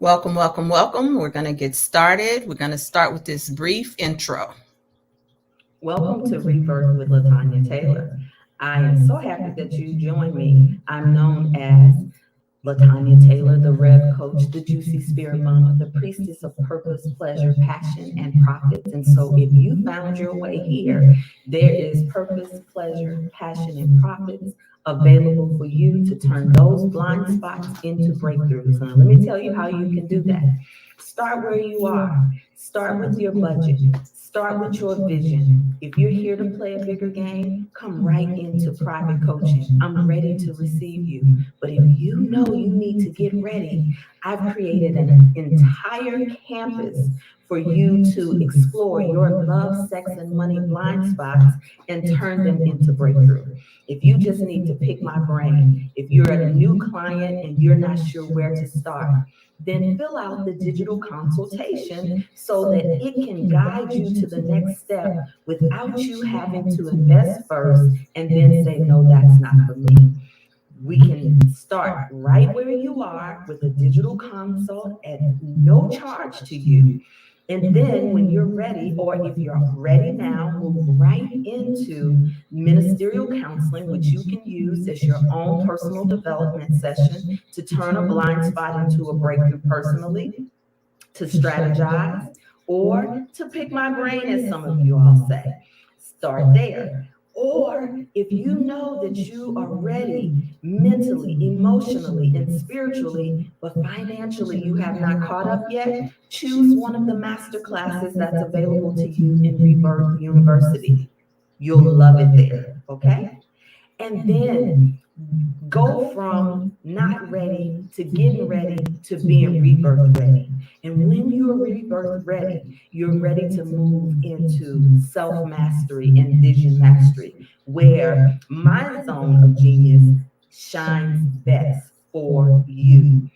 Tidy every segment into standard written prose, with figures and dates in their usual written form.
Welcome, welcome, welcome. We're going to get started. We're going to start with this brief intro. Welcome to ReBirth with LaTanya Taylor. I am so happy that you joined me. I'm known as LaTanya Taylor, the Rev Coach, the Juicy Spirit Mama, the priestess of purpose, pleasure, passion, and profits. And so if you found your way here, there is purpose, pleasure, passion, and profits available for you to turn those blind spots into breakthroughs. Now, let me tell you how you can do that. Start where you are. Start with your budget. Start with your vision. If you're here to play a bigger game, come right into private coaching. I'm ready to receive you. But if you know you need to get ready, I've created an entire campus for you to explore your love, sex, and money blind spots and turn them into breakthrough. If you just need to pick my brain, if you're a new client and you're not sure where to start, then fill out the digital consultation so that it can guide you to the next step without you having to invest first and then say, no, that's not for me. We can start right where you are with a digital consult at no charge to you. And then when you're ready, or if you're ready now, move right into ministerial counseling, which you can use as your own personal development session to turn a blind spot into a breakthrough personally, to strategize, or to pick my brain, as some of you all say. Start there. Or if you know that you are ready mentally, emotionally, and spiritually, but financially you have not caught up yet, choose one of the master classes that's available to you in ReBirth University. You'll love it there, okay? And then go from not ready to getting ready to being rebirth ready. And when you're rebirth ready, you're ready to move into self-mastery and vision mastery, where my zone of genius shines best for you.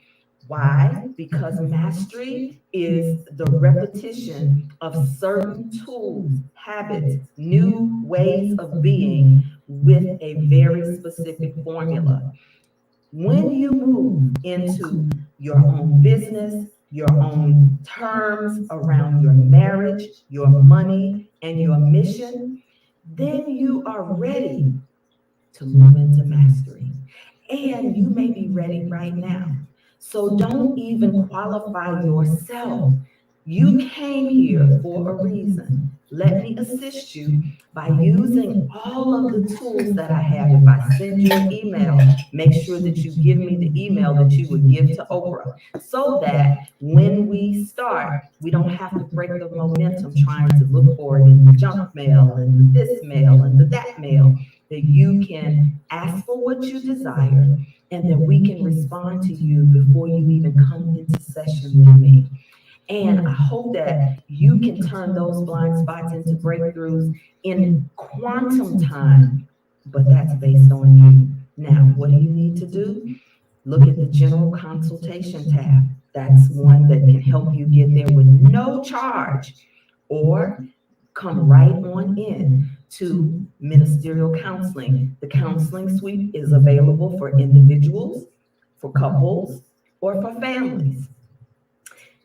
Why? Because mastery is the repetition of certain tools, habits, new ways of being with a very specific formula. When you move into your own business, your own terms around your marriage, your money, and your mission, then you are ready to move into mastery. And you may be ready right now. So don't even qualify yourself. You came here for a reason. Let me assist you by using all of the tools that I have. If I send you an email, make sure that you give me the email that you would give to Oprah, so that when we start, we don't have to break the momentum trying to look for it in the junk mail and this mail and the that mail, that you can ask for what you desire, and that we can respond to you before you even come into session with me. And I hope that you can turn those blind spots into breakthroughs in quantum time, but that's based on you. Now, what do you need to do? Look at the general consultation tab. That's one that can help you get there with no charge, or come right on in to ministerial counseling. The counseling suite is available for individuals, for couples, or for families.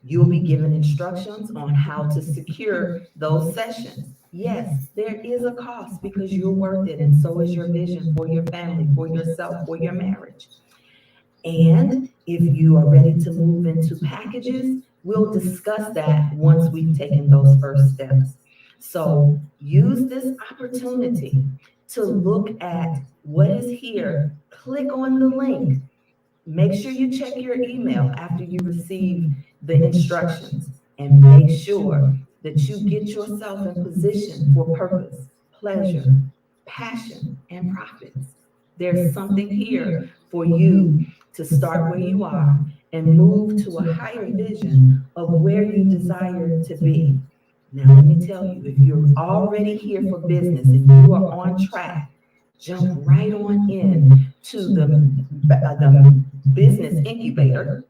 You'll be given instructions on how to secure those sessions. Yes, there is a cost because you're worth it, and so is your vision for your family, for yourself, for your marriage. And if you are ready to move into packages, we'll discuss that once we've taken those first steps. So use this opportunity to look at what is here. Click on the link. Make sure you check your email after you receive the instructions, and make sure that you get yourself in position for purpose, pleasure, passion, and profits. There's something here for you to start where you are and move to a higher vision of where you desire to be. Now, let me tell you, if you're already here for business and you are on track, jump right on in to the business incubator.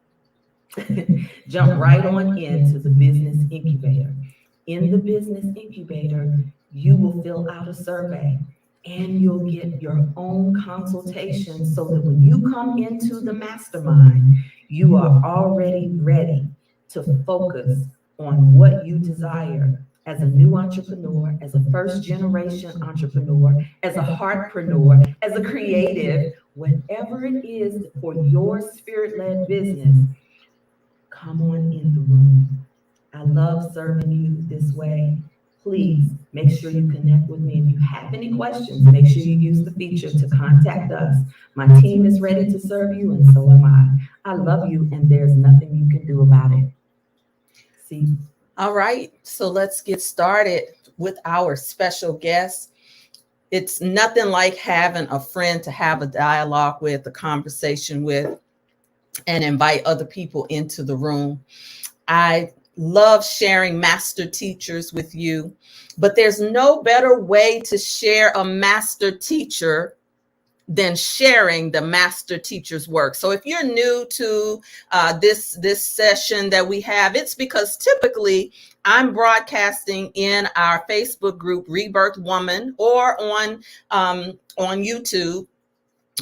Jump right on into the business incubator. In the business incubator, you will fill out a survey and you'll get your own consultation, so that when you come into the mastermind, you are already ready to focus on what you desire as a new entrepreneur, as a first generation entrepreneur, as a heartpreneur, as a creative, whatever it is for your spirit-led business, come on in the room. I love serving you this way. Please make sure you connect with me. If you have any questions, make sure you use the feature to contact us. My team is ready to serve you, and so am I. I love you, and there's nothing you can do about it. See? All right, so let's get started with our special guest. It's nothing like having a friend to have a dialogue with, a conversation with, and invite other people into the room. I love sharing master teachers with you, but there's no better way to share a master teacher than sharing the master teacher's work. So if you're new to this session that we have, it's because typically I'm broadcasting in our Facebook group, Rebirth Woman, or on YouTube,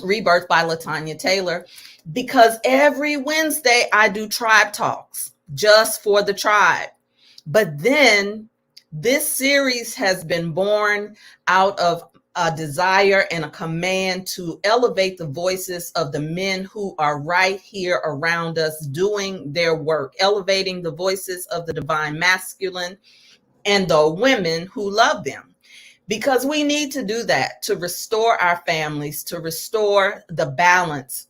Rebirth by 𝙀Taylor, because every Wednesday I do tribe talks just for the tribe. But then this series has been born out of a desire and a command to elevate the voices of the men who are right here around us doing their work, elevating the voices of the divine masculine and the women who love them. Because we need to do that to restore our families, to restore the balance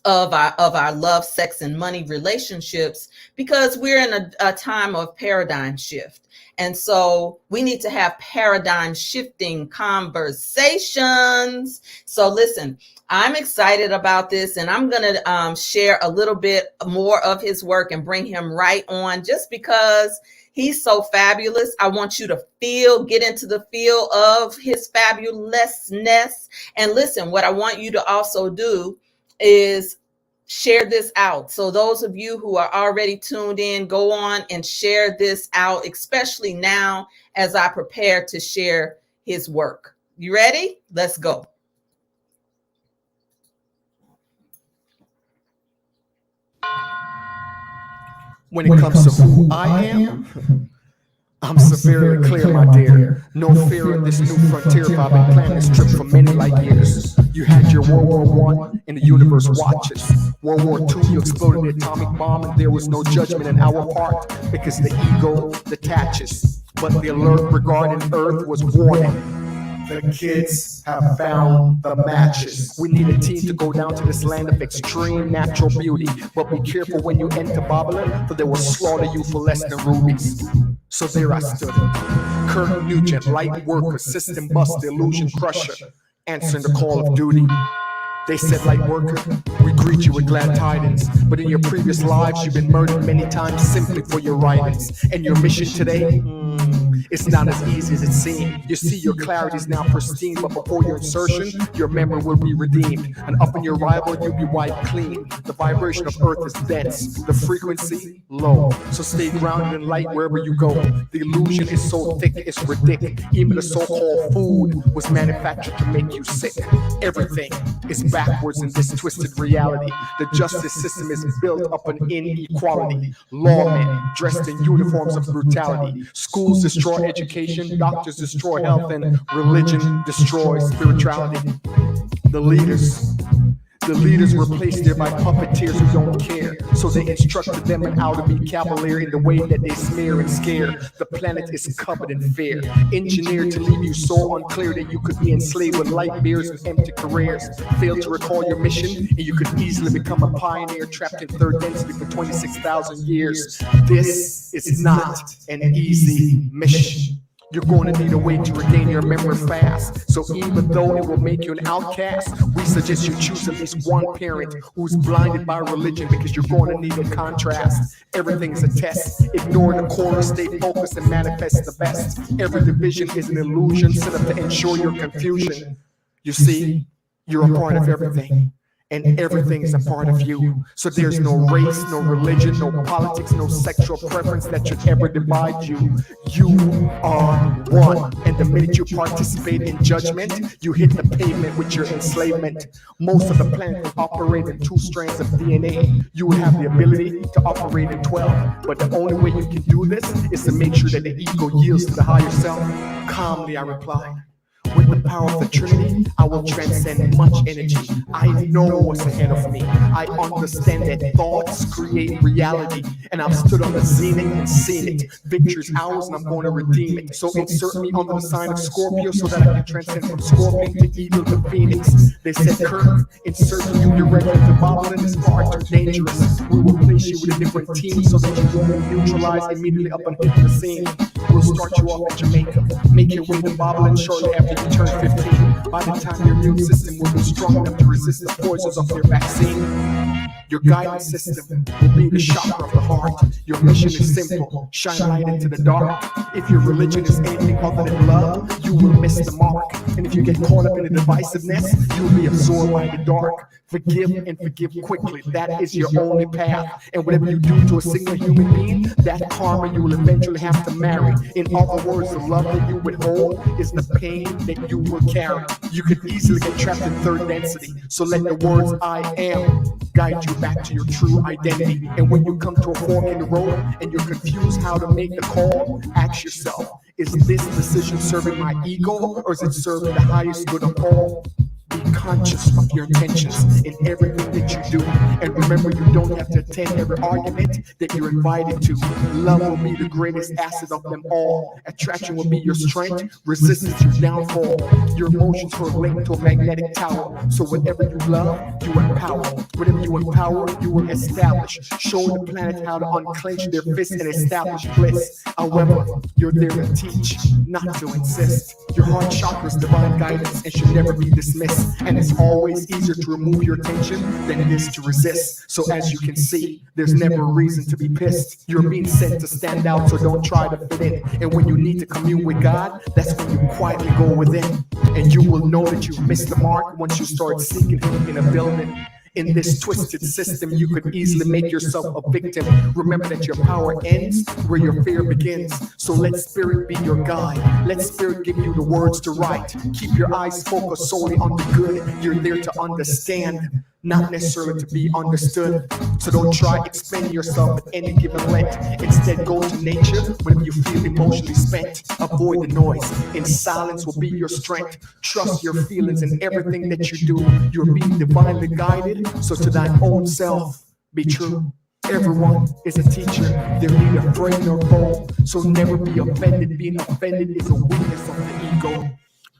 of our love, sex, and money relationships, because we're in a time of paradigm shift. And so we need to have paradigm shifting conversations. So listen, I'm excited about this, and I'm going to share a little bit more of his work and bring him right on just because he's so fabulous. I want you to get into the feel of his fabulousness. And listen, what I want you to also do is share this out. So those of you who are already tuned in, go on and share this out, especially now as I prepare to share his work. You ready? Let's go. When it comes to who I am, I'm severely clear, my dear. No fear in this new frontier. I've been planning this trip for many light years. You had your World War I and the universe watches. World War II, you exploded the atomic bomb, and there was no judgment in our part because the ego detaches. But the alert regarding Earth was warning. The kids have found the matches. We need a team to go down to this land of extreme natural beauty. But be careful when you enter Babylon, for they will slaughter you for less than rubies. So there I stood. Kirk Nugent, light worker, system buster, illusion crusher, answering the call of duty. They said, light worker, we greet you with glad tidings. But in your previous lives, you've been murdered many times simply for your writings. And your mission today? It's not as easy as it seemed. You see, your clarity is now pristine, but before your insertion, your memory will be redeemed. And up in your rival, you'll be wiped clean. The vibration of Earth is dense, the frequency low. So stay grounded in light wherever you go. The illusion is so thick, it's ridiculous. Even the so-called food was manufactured to make you sick. Everything is backwards in this twisted reality. The justice system is built up on inequality. Lawmen dressed in uniforms of brutality. Schools destroy education, doctors destroy health, and religion destroys spirituality. The leaders were placed there by puppeteers who don't care. So they instructed them on how to be cavalier in the way that they smear and scare. The planet is covered in fear, engineered to leave you so unclear that you could be enslaved with light beers and empty careers. Fail to recall your mission, and you could easily become a pioneer trapped in third density for 26,000 years. This is not an easy mission. You're going to need a way to regain your memory fast. So even though it will make you an outcast, we suggest you choose at least one parent who's blinded by religion, because you're going to need a contrast. Everything is a test. Ignore the chorus, stay focused, and manifest the best. Every division is an illusion set up to ensure your confusion. You see, you're a part of everything. and everything is a part of you. So there's no race, no religion, no politics, no sexual preference that should ever divide you. You are one. And the minute you participate in judgment, you hit the pavement with your enslavement. Most of the planet will operate in 2 strands of DNA. You will have the ability to operate in 12. But the only way you can do this is to make sure that the ego yields to the higher self. Calmly, I replied. With the power of the Trinity, I will transcend much energy. I know what's ahead of me. I understand that thoughts create reality. And I've stood on the zenith and seen it. Victory's ours and I'm going to redeem it. So insert me under the sign of Scorpio so that I can transcend from Scorpion to Eagle to Phoenix. They said, Kirk, insert you directly to Bible and it's far too dangerous. We will place you with a different team so that you won't be neutralized immediately up and hit the scene. We'll start you off in Jamaica. Make your way to Bible and shortly after you turn 15. By the time your immune system will be strong enough to resist the poisons of your vaccine. Your guidance system will be the chakra of the heart. Your mission is simple: shine light into the dark. If your religion is anything other than love, you will miss the mark. And if you get caught up in the divisiveness, you will be absorbed by the dark. Forgive and forgive quickly. That is your only path. And whatever you do to a single human being, that karma you will eventually have to marry. In other words, the love that you withhold is the pain that you will carry. You could easily get trapped in third density. So let the words I am guide you back to your true identity. And when you come to a fork in the road and you're confused how to make the call, ask yourself, is this decision serving my ego or is it serving the highest good of all? Be conscious of your intentions in everything that you do. And remember, you don't have to attend every argument that you're invited to. Love will be the greatest asset of them all. Attraction will be your strength, resistance your downfall. Your emotions are linked to a magnetic tower. So whatever you love, you empower. Whatever you empower, you will establish. Show the planet how to unclench their fists and establish bliss. However, you're there to teach, not to insist. Your heart chakra is divine guidance and should never be dismissed. And it's always easier to remove your attention than it is to resist. So as you can see, there's never a reason to be pissed. You're being sent to stand out, so don't try to fit in. And when you need to commune with God, that's when you quietly go within. And you will know that you've missed the mark once you start seeking Him in a building. In this twisted system, you could easily make yourself a victim. Remember that your power ends where your fear begins. So let spirit be your guide. Let spirit give you the words to write. Keep your eyes focused solely on the good. You're there to understand, not necessarily to be understood. So don't try explaining yourself at any given length. Instead, go to nature when you feel emotionally spent. Avoid the noise. In silence will be your strength. Trust your feelings in everything that you do. You're being divinely guided, so to thine own self, be true. Everyone is a teacher. They're neither friend nor foe. So never be offended. Being offended is a weakness of the ego.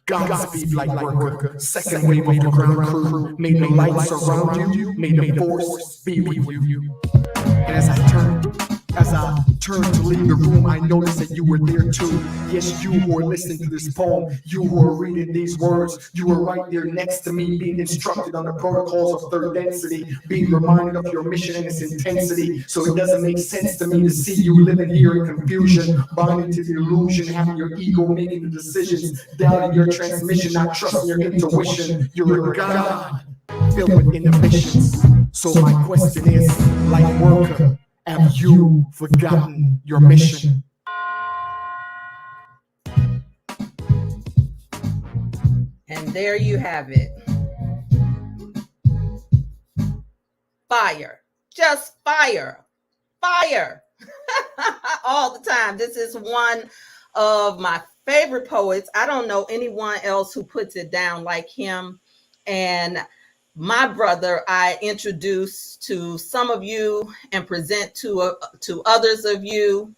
Godspeed, light worker, second wave of the ground crew. May the light surround you, may the force be with you. And as I turned to leave the room, I noticed that you were there too. Yes, you who are listening to this poem, you who are reading these words, you were right there next to me, being instructed on the protocols of third density, being reminded of your mission and its intensity. So it doesn't make sense to me to see you living here in confusion, buying into the illusion, having your ego making the decisions, doubting your transmission, not trusting your intuition. You're a god filled with inhibitions. So my question is, light worker, have you forgotten your mission? And there you have it. Fire. Just fire. Fire. All the time. This is one of my favorite poets. I don't know anyone else who puts it down like him. And my brother, I introduce to some of you and present to others of you,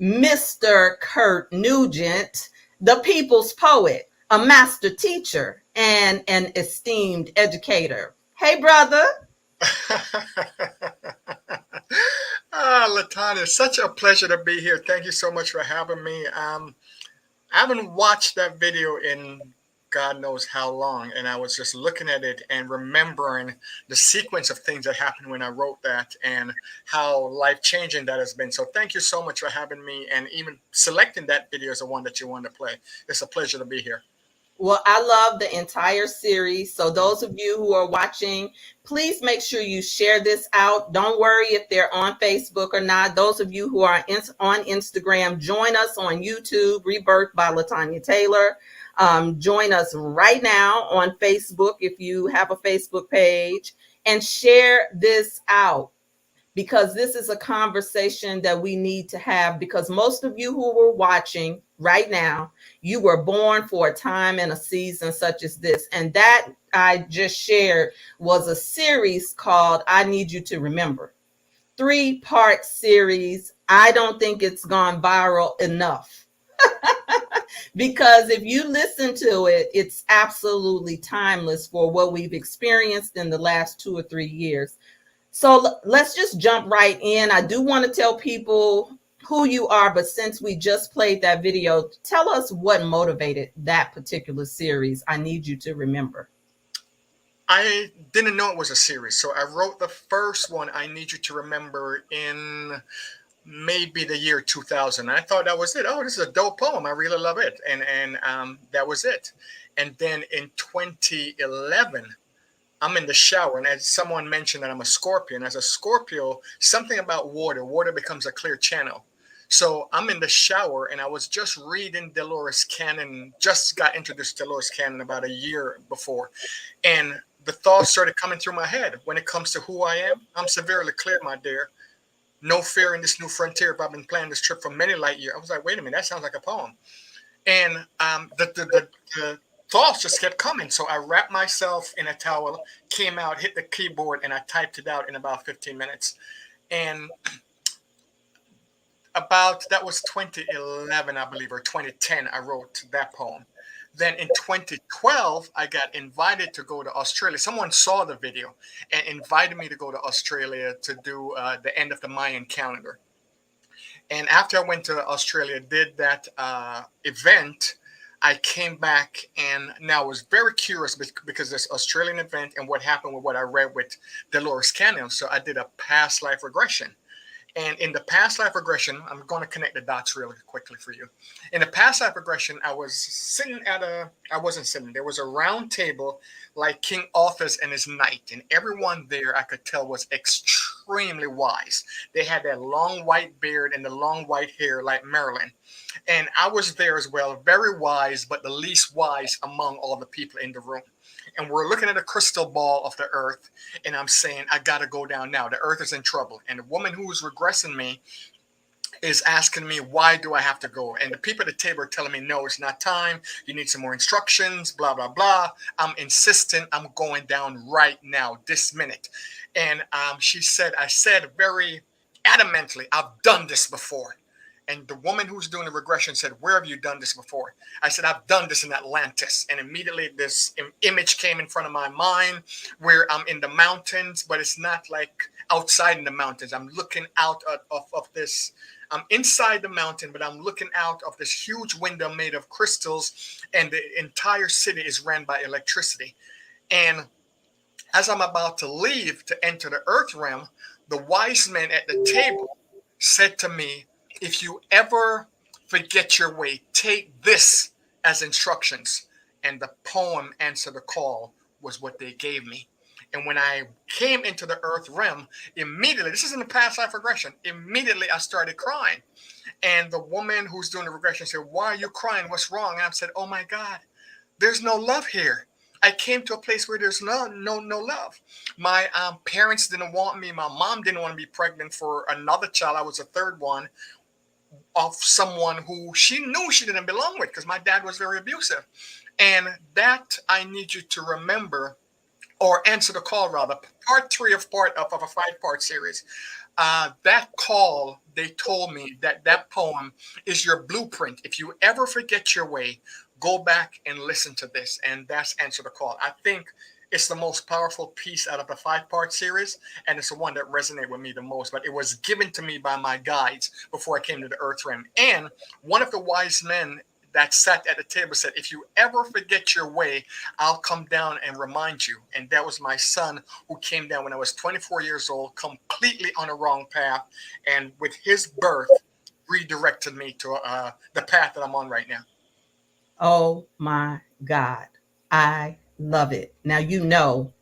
Mr. Kirk Nugent, the people's poet, a master teacher, and an esteemed educator. Hey, brother. Latanya, such a pleasure to be here. Thank you so much for having me. I haven't watched that video in God knows how long, and I was just looking at it and remembering the sequence of things that happened when I wrote that and how life-changing that has been. So thank you so much for having me and even selecting that video as the one that you wanted to play. It's a pleasure to be here. Well, I love the entire series. So those of you who are watching, please make sure you share this out. Don't worry if they're on Facebook or not. Those of you who are on Instagram, join us on YouTube, ReBirth by 𝙀𝙀 Taylor. Join us right now on Facebook if you have a Facebook page, and share this out, because this is a conversation that we need to have, because most of you who were watching right now, you were born for a time and a season such as this. And that I just shared was a series called I Need You to Remember. 3-part series. I don't think it's gone viral enough. Because if you listen to it, it's absolutely timeless for what we've experienced in the last 2 or 3 years. So let's just jump right in. I do want to tell people who you are, but since we just played that video, tell us what motivated that particular series, I Need You to Remember. I didn't know it was a series, so I wrote the first one, I Need You to Remember, in maybe the year 2000. I thought that was it. Oh, this is a dope poem. I really love it. And that was it. And then in 2011, I'm in the shower, and as someone mentioned that I'm a Scorpion. As a Scorpio, something about water becomes a clear channel. So I'm in the shower, and I was just reading Dolores Cannon, just got introduced to Dolores Cannon about a year before. And the thoughts started coming through my head. When it comes to who I am, I'm severely clear, my dear. No fear in this new frontier. If I've been planning this trip for many light years. I was like, wait a minute, that sounds like a poem. And the thoughts just kept coming. So I wrapped myself in a towel, came out, hit the keyboard, and I typed it out in about 15 minutes. And that was 2011, I believe, or 2010, I wrote that poem. Then in 2012, I got invited to go to Australia. Someone saw the video and invited me to go to Australia to do the end of the Mayan calendar. And after I went to Australia, did that event, I came back, and now I was very curious because this Australian event and what happened with what I read with Dolores Cannon. So I did a past life regression. And in the past life regression, I'm going to connect the dots really quickly for you. In the past life regression, I wasn't sitting, there was a round table like King Arthur's and his knight. And everyone there, I could tell, was extremely wise. They had that long white beard and the long white hair like Marilyn. And I was there as well, very wise, but the least wise among all the people in the room. And we're looking at a crystal ball of the earth, and I'm saying, I got to go down now. The earth is in trouble. And the woman who was regressing me is asking me, why do I have to go? And the people at the table are telling me, no, it's not time. You need some more instructions, blah, blah, blah. I'm insistent I'm going down right now, this minute. And I said very adamantly, I've done this before. And the woman who's doing the regression said, where have you done this before? I said, I've done this in Atlantis. And immediately this image came in front of my mind where I'm in the mountains, but it's not like outside in the mountains. I'm looking out of this. I'm inside the mountain, but I'm looking out of this huge window made of crystals, and the entire city is ran by electricity. And as I'm about to leave to enter the earth realm, the wise men at the table said to me, if you ever forget your way, take this as instructions. And the poem Answer the Call was what they gave me. And when I came into the earth realm, immediately, this is in the past life regression, immediately I started crying. And the woman who's doing the regression said, why are you crying? What's wrong? And I said, oh my God, there's no love here. I came to a place where there's no love. My parents didn't want me. My mom didn't want to be pregnant for another child. I was the third one of someone who she knew she didn't belong with, because my dad was very abusive. And that I Need You to Remember, or Answer the Call rather, part 3 of a 5-part series. That call, they told me that poem is your blueprint. If you ever forget your way, go back and listen to this. And that's Answer the Call. I think it's the most powerful piece out of the 5-part series, and it's the one that resonated with me the most. But it was given to me by my guides before I came to the earth realm. And one of the wise men that sat at the table said, if you ever forget your way, I'll come down and remind you. And that was my son, who came down when I was 24 years old, completely on the wrong path. And with his birth, redirected me to the path that I'm on right now. Oh my God. I love it. Now, you know,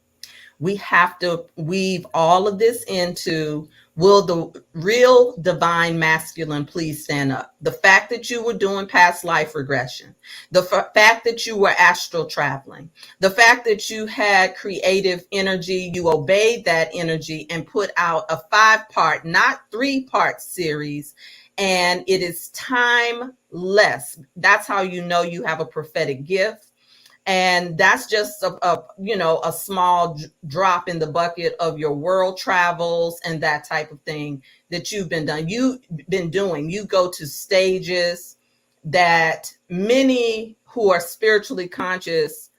we have to weave all of this into, will the real divine masculine please stand up? The fact that you were doing past life regression, the fact that you were astral traveling, the fact that you had creative energy, you obeyed that energy and put out a 5-part, not 3-part series. And it is timeless. That's how you know you have a prophetic gift. And that's just a small drop in the bucket of your world travels and that type of thing that you've been doing. You go to stages that many who are spiritually conscious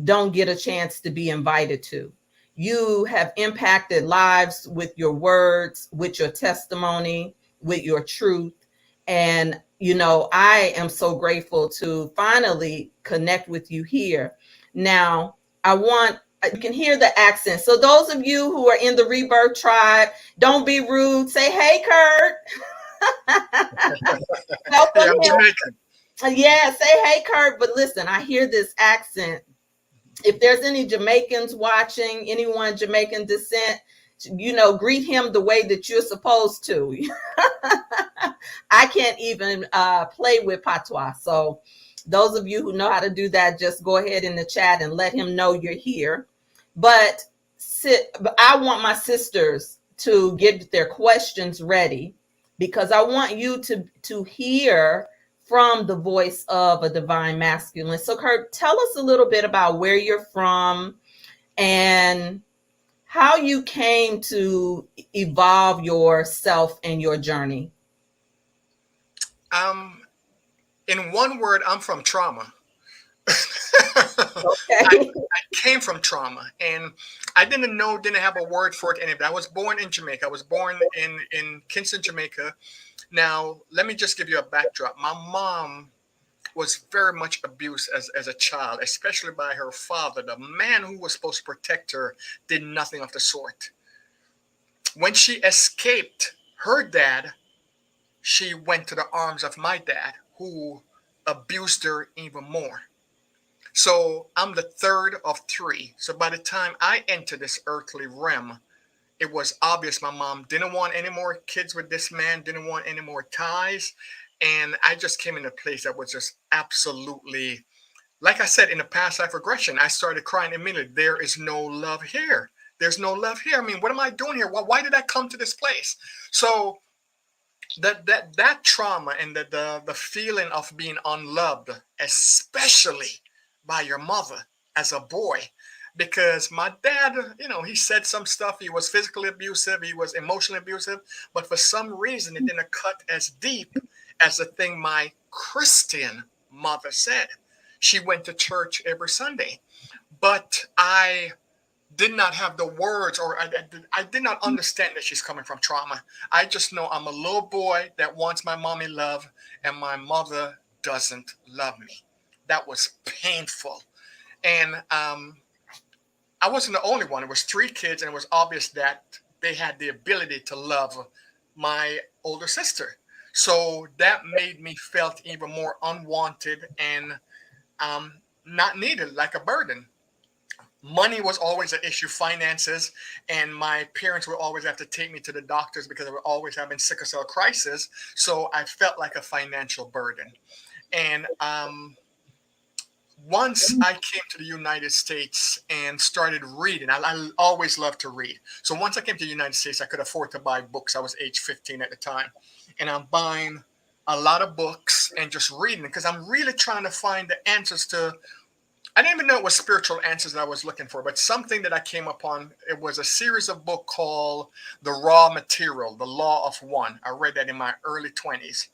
don't get a chance to be invited to. You have impacted lives with your words, with your testimony, with your truth. And, you know, I am so grateful to finally connect with you here. Now, you can hear the accent. So those of you who are in the ReBirth tribe, don't be rude. Say, hey, Kurt. Yeah, I'm Jamaican. Yeah, say, hey, Kurt. But listen, I hear this accent. If there's any Jamaicans watching, anyone Jamaican descent, you know, greet him the way that you're supposed to. I can't even play with patois. So those of you who know how to do that, just go ahead in the chat and let him know you're here. But I want my sisters to get their questions ready, because I want you to hear from the voice of a divine masculine. So Kirk, tell us a little bit about where you're from and how you came to evolve yourself and your journey. In one word, I'm from trauma. Okay. I came from trauma, and I didn't have a word for it. And I was born in Jamaica. I was born in Kingston, Jamaica. Now, let me just give you a backdrop. My mom was very much abused as a child, especially by her father. The man who was supposed to protect her did nothing of the sort. When she escaped her dad, she went to the arms of my dad, who abused her even more. So I'm the third of 3. So by the time I entered this earthly realm, it was obvious my mom didn't want any more kids with this man, didn't want any more ties. And I just came in a place that was just absolutely, like I said, in the past life regression, I started crying immediately. There is no love here. There's no love here. I mean, what am I doing here? Why did I come to this place? So that trauma and the feeling of being unloved, especially by your mother as a boy, because my dad, you know, he said some stuff. He was physically abusive, he was emotionally abusive, but for some reason it didn't cut as deep as the thing my Christian mother said. She went to church every Sunday, but I did not have the words, or I did not understand that she's coming from trauma. I just know I'm a little boy that wants my mommy love, and my mother doesn't love me. That was painful. And I wasn't the only one. It was 3 kids, and it was obvious that they had the ability to love my older sister. So that made me felt even more unwanted and not needed, like a burden. Money was always an issue, finances, and my parents would always have to take me to the doctors because I was always having sickle cell crisis. So I felt like a financial burden. And once I came to the United States and started reading, I always loved to read. So once I came to the United States, I could afford to buy books. I was age 15 at the time. And I'm buying a lot of books and just reading because I'm really trying to find the answers to, I didn't even know it was spiritual answers that I was looking for, but something that I came upon, it was a series of book called The Raw Material, The Law of One. I read that in my early 20s.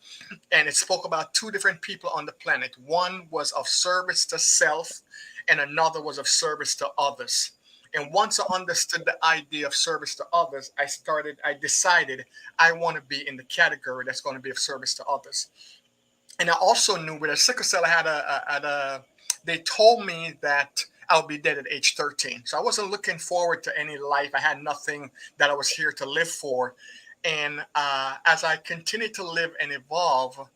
And it spoke about 2 different people on the planet. One was of service to self, and another was of service to others. And once I understood the idea of service to others, I decided I want to be in the category that's going to be of service to others. And I also knew with a sickle cell, they told me that I'll be dead at age 13. So I wasn't looking forward to any life. I had nothing that I was here to live for. And as I continued to live and evolve,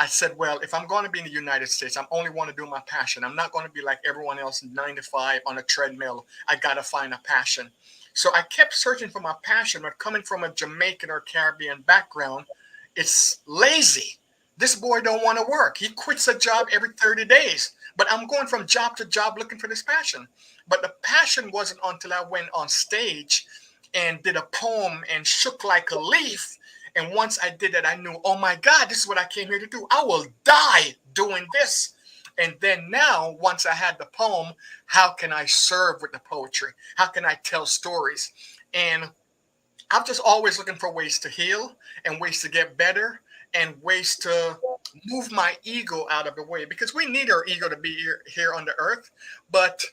I said, well, if I'm going to be in the United States, I'm only want to do my passion. I'm not going to be like everyone else, 9 to 5 on a treadmill. I got to find a passion. So I kept searching for my passion, but coming from a Jamaican or Caribbean background, it's lazy. This boy don't want to work. He quits a job every 30 days. But I'm going from job to job looking for this passion. But the passion wasn't until I went on stage and did a poem and shook like a leaf. And once I did that, I knew, oh my God, this is what I came here to do. I will die doing this. And then now, once I had the poem, how can I serve with the poetry? How can I tell stories? And I'm just always looking for ways to heal and ways to get better and ways to move my ego out of the way, because we need our ego to be here on the earth. But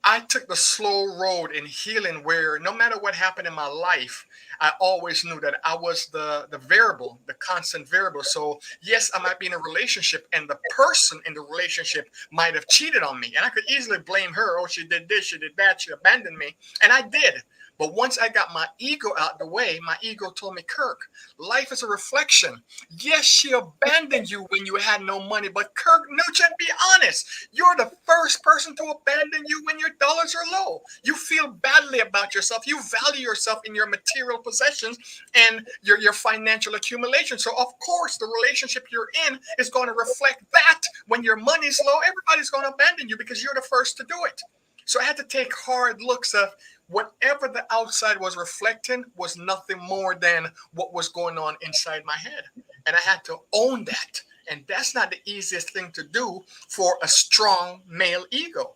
I took the slow road in healing where no matter what happened in my life, I always knew that I was the variable, the constant variable. So yes, I might be in a relationship and the person in the relationship might have cheated on me. And I could easily blame her. Oh, she did this, she did that, she abandoned me. And I did. But once I got my ego out the way, my ego told me, Kirk, life is a reflection. Yes, she abandoned you when you had no money, but Kirk Nugent, be honest. You're the first person to abandon you when your dollars are low. You feel badly about yourself. You value yourself in your material possessions and your financial accumulation. So, of course, the relationship you're in is going to reflect that. When your money's low, everybody's going to abandon you because you're the first to do it. So I had to take hard looks of whatever the outside was reflecting was nothing more than what was going on inside my head. And I had to own that. And that's not the easiest thing to do for a strong male ego.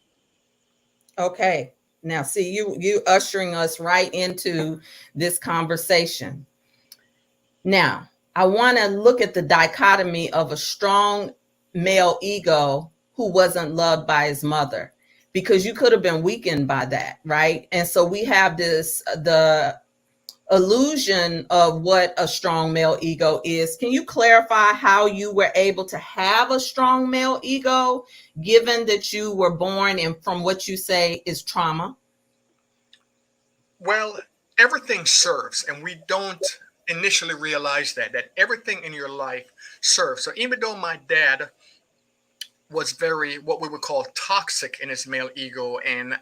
Okay. Now, see, you ushering us right into this conversation. Now, I want to look at the dichotomy of a strong male ego who wasn't loved by his mother, because you could have been weakened by that, right? And so we have the illusion of what a strong male ego is. Can you clarify how you were able to have a strong male ego, given that you were born and from what you say is trauma? Well, everything serves, and we don't initially realize that everything in your life serves. So even though my dad was very what we would call toxic in his male ego, and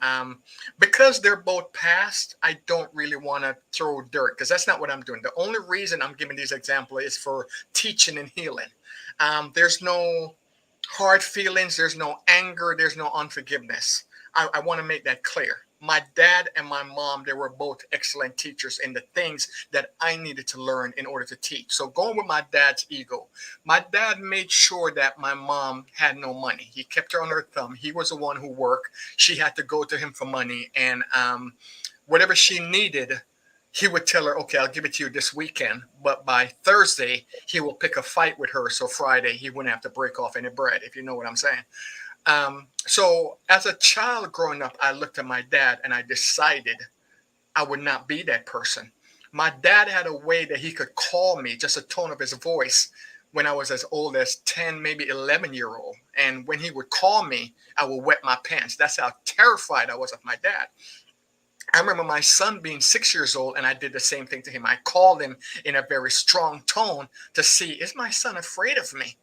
because they're both past, I don't really want to throw dirt, because that's not what I'm doing. The only reason I'm giving these examples is for teaching and healing. There's no hard feelings, there's no anger, there's no unforgiveness. I want to make that clear. My dad and my mom, they were both excellent teachers in the things that I needed to learn in order to teach. So going with my dad's ego, my dad made sure that my mom had no money. He kept her on her thumb. He was the one who worked. She had to go to him for money. And whatever she needed, he would tell her, okay, I'll give it to you this weekend. But by Thursday, he will pick a fight with her. So Friday, he wouldn't have to break off any bread, if you know what I'm saying. So as a child growing up, I looked at my dad and I decided I would not be that person. My dad had a way that he could call me, just a tone of his voice, when I was as old as 10, maybe 11-year-old. And when he would call me, I would wet my pants. That's how terrified I was of my dad. I remember my son being 6 years old, and I did the same thing to him. I called him in a very strong tone to see, is my son afraid of me?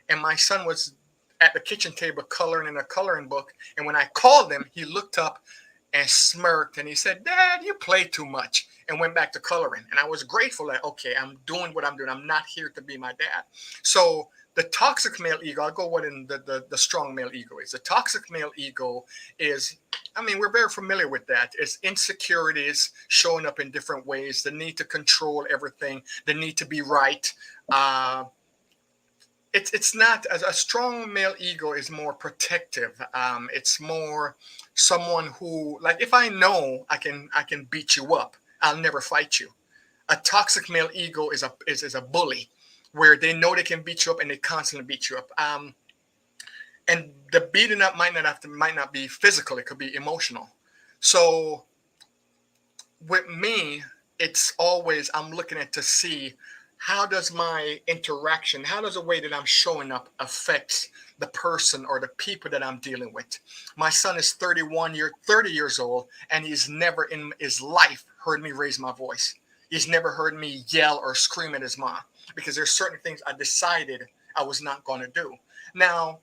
And my son was at the kitchen table coloring in a coloring book. And when I called him, he looked up and smirked and he said, Dad, you play too much, and went back to coloring. And I was grateful that, okay, I'm doing what I'm doing. I'm not here to be my dad. So the toxic male ego, I'll go what in the strong male ego is. The toxic male ego is, I mean, we're very familiar with that. It's insecurities showing up in different ways, the need to control everything, the need to be right. It's not as a strong male ego is more protective. It's more someone who, like, if I know I can beat you up, I'll never fight you. A toxic male ego is a bully, where they know they can beat you up and they constantly beat you up. And the beating up might not be physical; it could be emotional. So with me, it's always I'm looking at to see, how does my interaction, how does the way that I'm showing up affects the person or the people that I'm dealing with? My son is 30 years old, and he's never in his life heard me raise my voice. He's never heard me yell or scream at his mom, because there's certain things I decided I was not going to do. Now,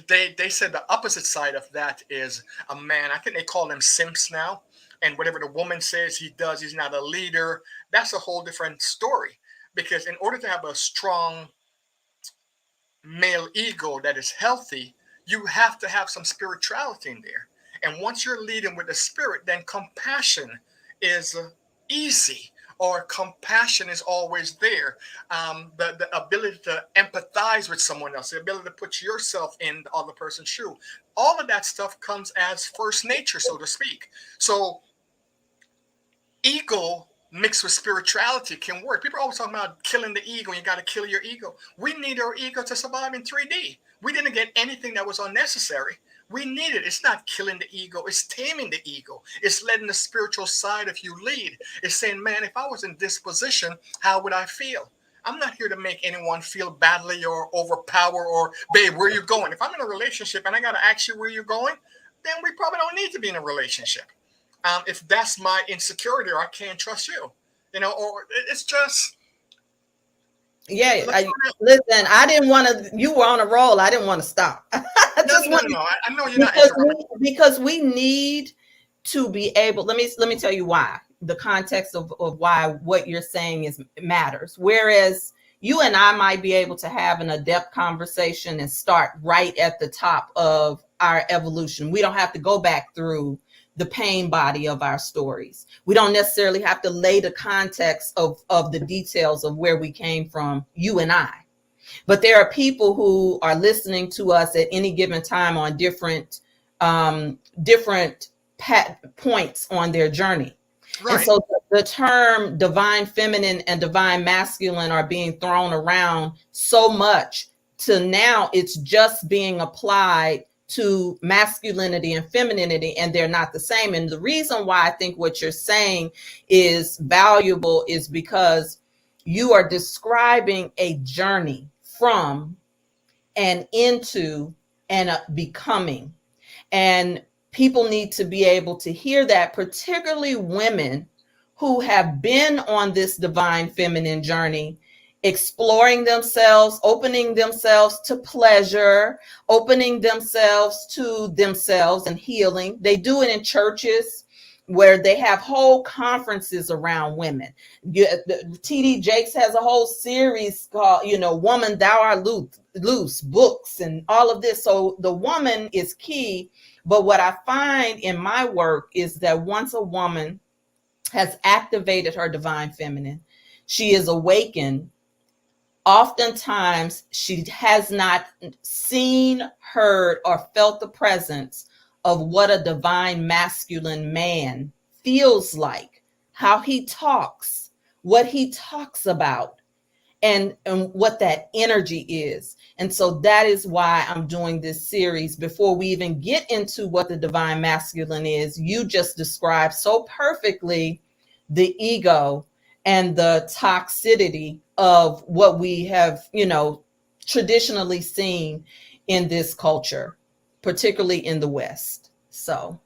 they said the opposite side of that is a man. I think they call them simps now. And whatever the woman says he does, he's not a leader. That's a whole different story. Because in order to have a strong male ego that is healthy, you have to have some spirituality in there. And once you're leading with the spirit, then compassion is easy, or compassion is always there. The ability to empathize with someone else, the ability to put yourself in the other person's shoe, all of that stuff comes as first nature, so to speak. So ego mixed with spirituality can work. People are always talking about killing the ego, and you got to kill your ego. We need our ego to survive in 3D. We didn't get anything that was unnecessary. We need it. It's not killing the ego. It's taming the ego. It's letting the spiritual side of you lead. It's saying, man, if I was in this position, how would I feel? I'm not here to make anyone feel badly or overpower or, babe, where are you going? If I'm in a relationship and I got to ask you where you're going, then we probably don't need to be in a relationship. If that's my insecurity, or I can't trust you, or it's just. Yeah, listen, I didn't want to, you were on a roll. I didn't want to stop. No. I know you're not. Because we need to be able, let me tell you why, the context of why what you're saying matters. Whereas you and I might be able to have an adept conversation and start right at the top of our evolution. We don't have to go back through the pain body of our stories. We don't necessarily have to lay the context of the details of where we came from, you and I. But there are people who are listening to us at any given time on different points on their journey. Right. And so the term divine feminine and divine masculine are being thrown around so much to now it's just being applied to masculinity and femininity, and they're not the same. And the reason why I think what you're saying is valuable is because you are describing a journey from and into and becoming. And people need to be able to hear that, particularly women who have been on this divine feminine journey, exploring themselves, opening themselves to pleasure, opening themselves to themselves and healing. They do it in churches where they have whole conferences around women. TD Jakes has a whole series called, Woman, Thou Art Loose, books and all of this. So the woman is key. But what I find in my work is that once a woman has activated her divine feminine, she is awakened. Oftentimes, she has not seen, heard, or felt the presence of what a divine masculine man feels like, how he talks, what he talks about, and what that energy is. And so that is why I'm doing this series. Before we even get into what the divine masculine is, you just described so perfectly the ego and the toxicity of what we have, traditionally seen in this culture, particularly in the West. So.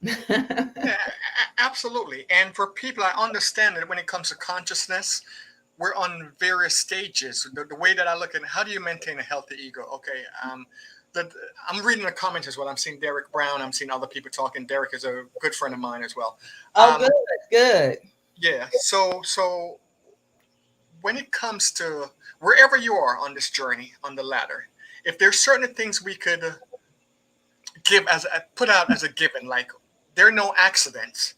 Yeah, absolutely. And for people, I understand that when it comes to consciousness, we're on various stages. The way that I look at it, how do you maintain a healthy ego? Okay. I'm reading the comments as well. I'm seeing Derek Brown. I'm seeing other people talking. Derek is a good friend of mine as well. Oh, good. Yeah. So when it comes to wherever you are on this journey, on the ladder, if there's certain things we could put out as a given, like there are no accidents.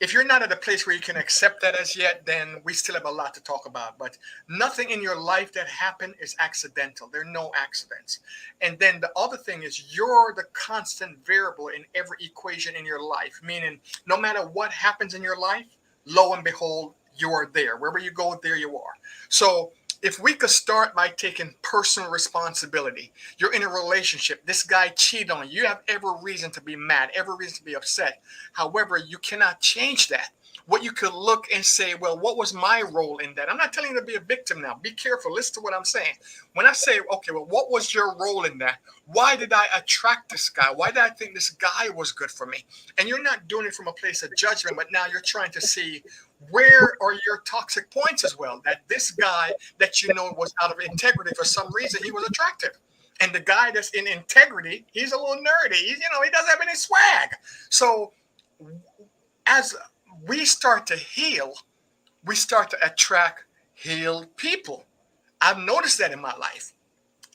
If you're not at a place where you can accept that as yet, then we still have a lot to talk about. But nothing in your life that happened is accidental. There are no accidents. And then the other thing is you're the constant variable in every equation in your life, meaning no matter what happens in your life, lo and behold, you are there. Wherever you go, there you are. So if we could start by taking personal responsibility, you're in a relationship, this guy cheated on you, you have every reason to be mad, every reason to be upset. However, you cannot change that. what you could look and say, well, what was my role in that? I'm not telling you to be a victim now. Be careful. Listen to what I'm saying. When I say, okay, well, what was your role in that? Why did I attract this guy? Why did I think this guy was good for me? And you're not doing it from a place of judgment, but now you're trying to see where are your toxic points as well, that this guy that you know was out of integrity for some reason, he was attractive. And the guy that's in integrity, he's a little nerdy. He doesn't have any swag. So as we start to heal, we start to attract healed people. I've noticed that in my life.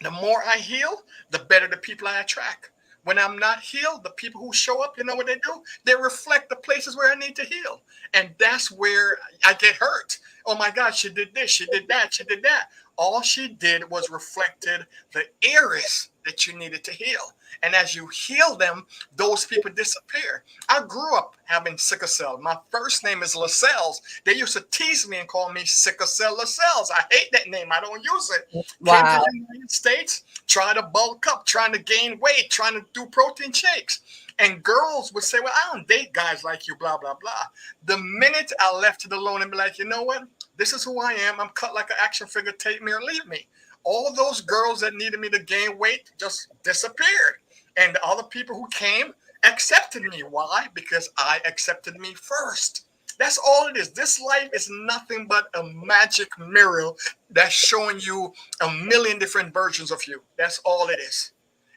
The more I heal, the better the people I attract. When I'm not healed, the people who show up, you know what they do? They reflect the places where I need to heal. And that's where I get hurt. Oh my God, she did this, she did that, she did that. All she did was reflected the areas that you needed to heal. And as you heal them, those people disappear. I grew up having sickle cell. My first name is Lascelles. They used to tease me and call me sickle cell Lascelles. I hate that name. I don't use it. Wow. Came to the United States, trying to bulk up, trying to gain weight, trying to do protein shakes. And girls would say, well, I don't date guys like you, blah, blah, blah. The minute I left it alone and be like, you know what? This is who I am. I'm cut like an action figure. Take me or leave me. All those girls that needed me to gain weight just disappeared. And the other people who came accepted me. Why? Because I accepted me first. That's all it is. This life is nothing but a magic mirror that's showing you a million different versions of you. That's all it is.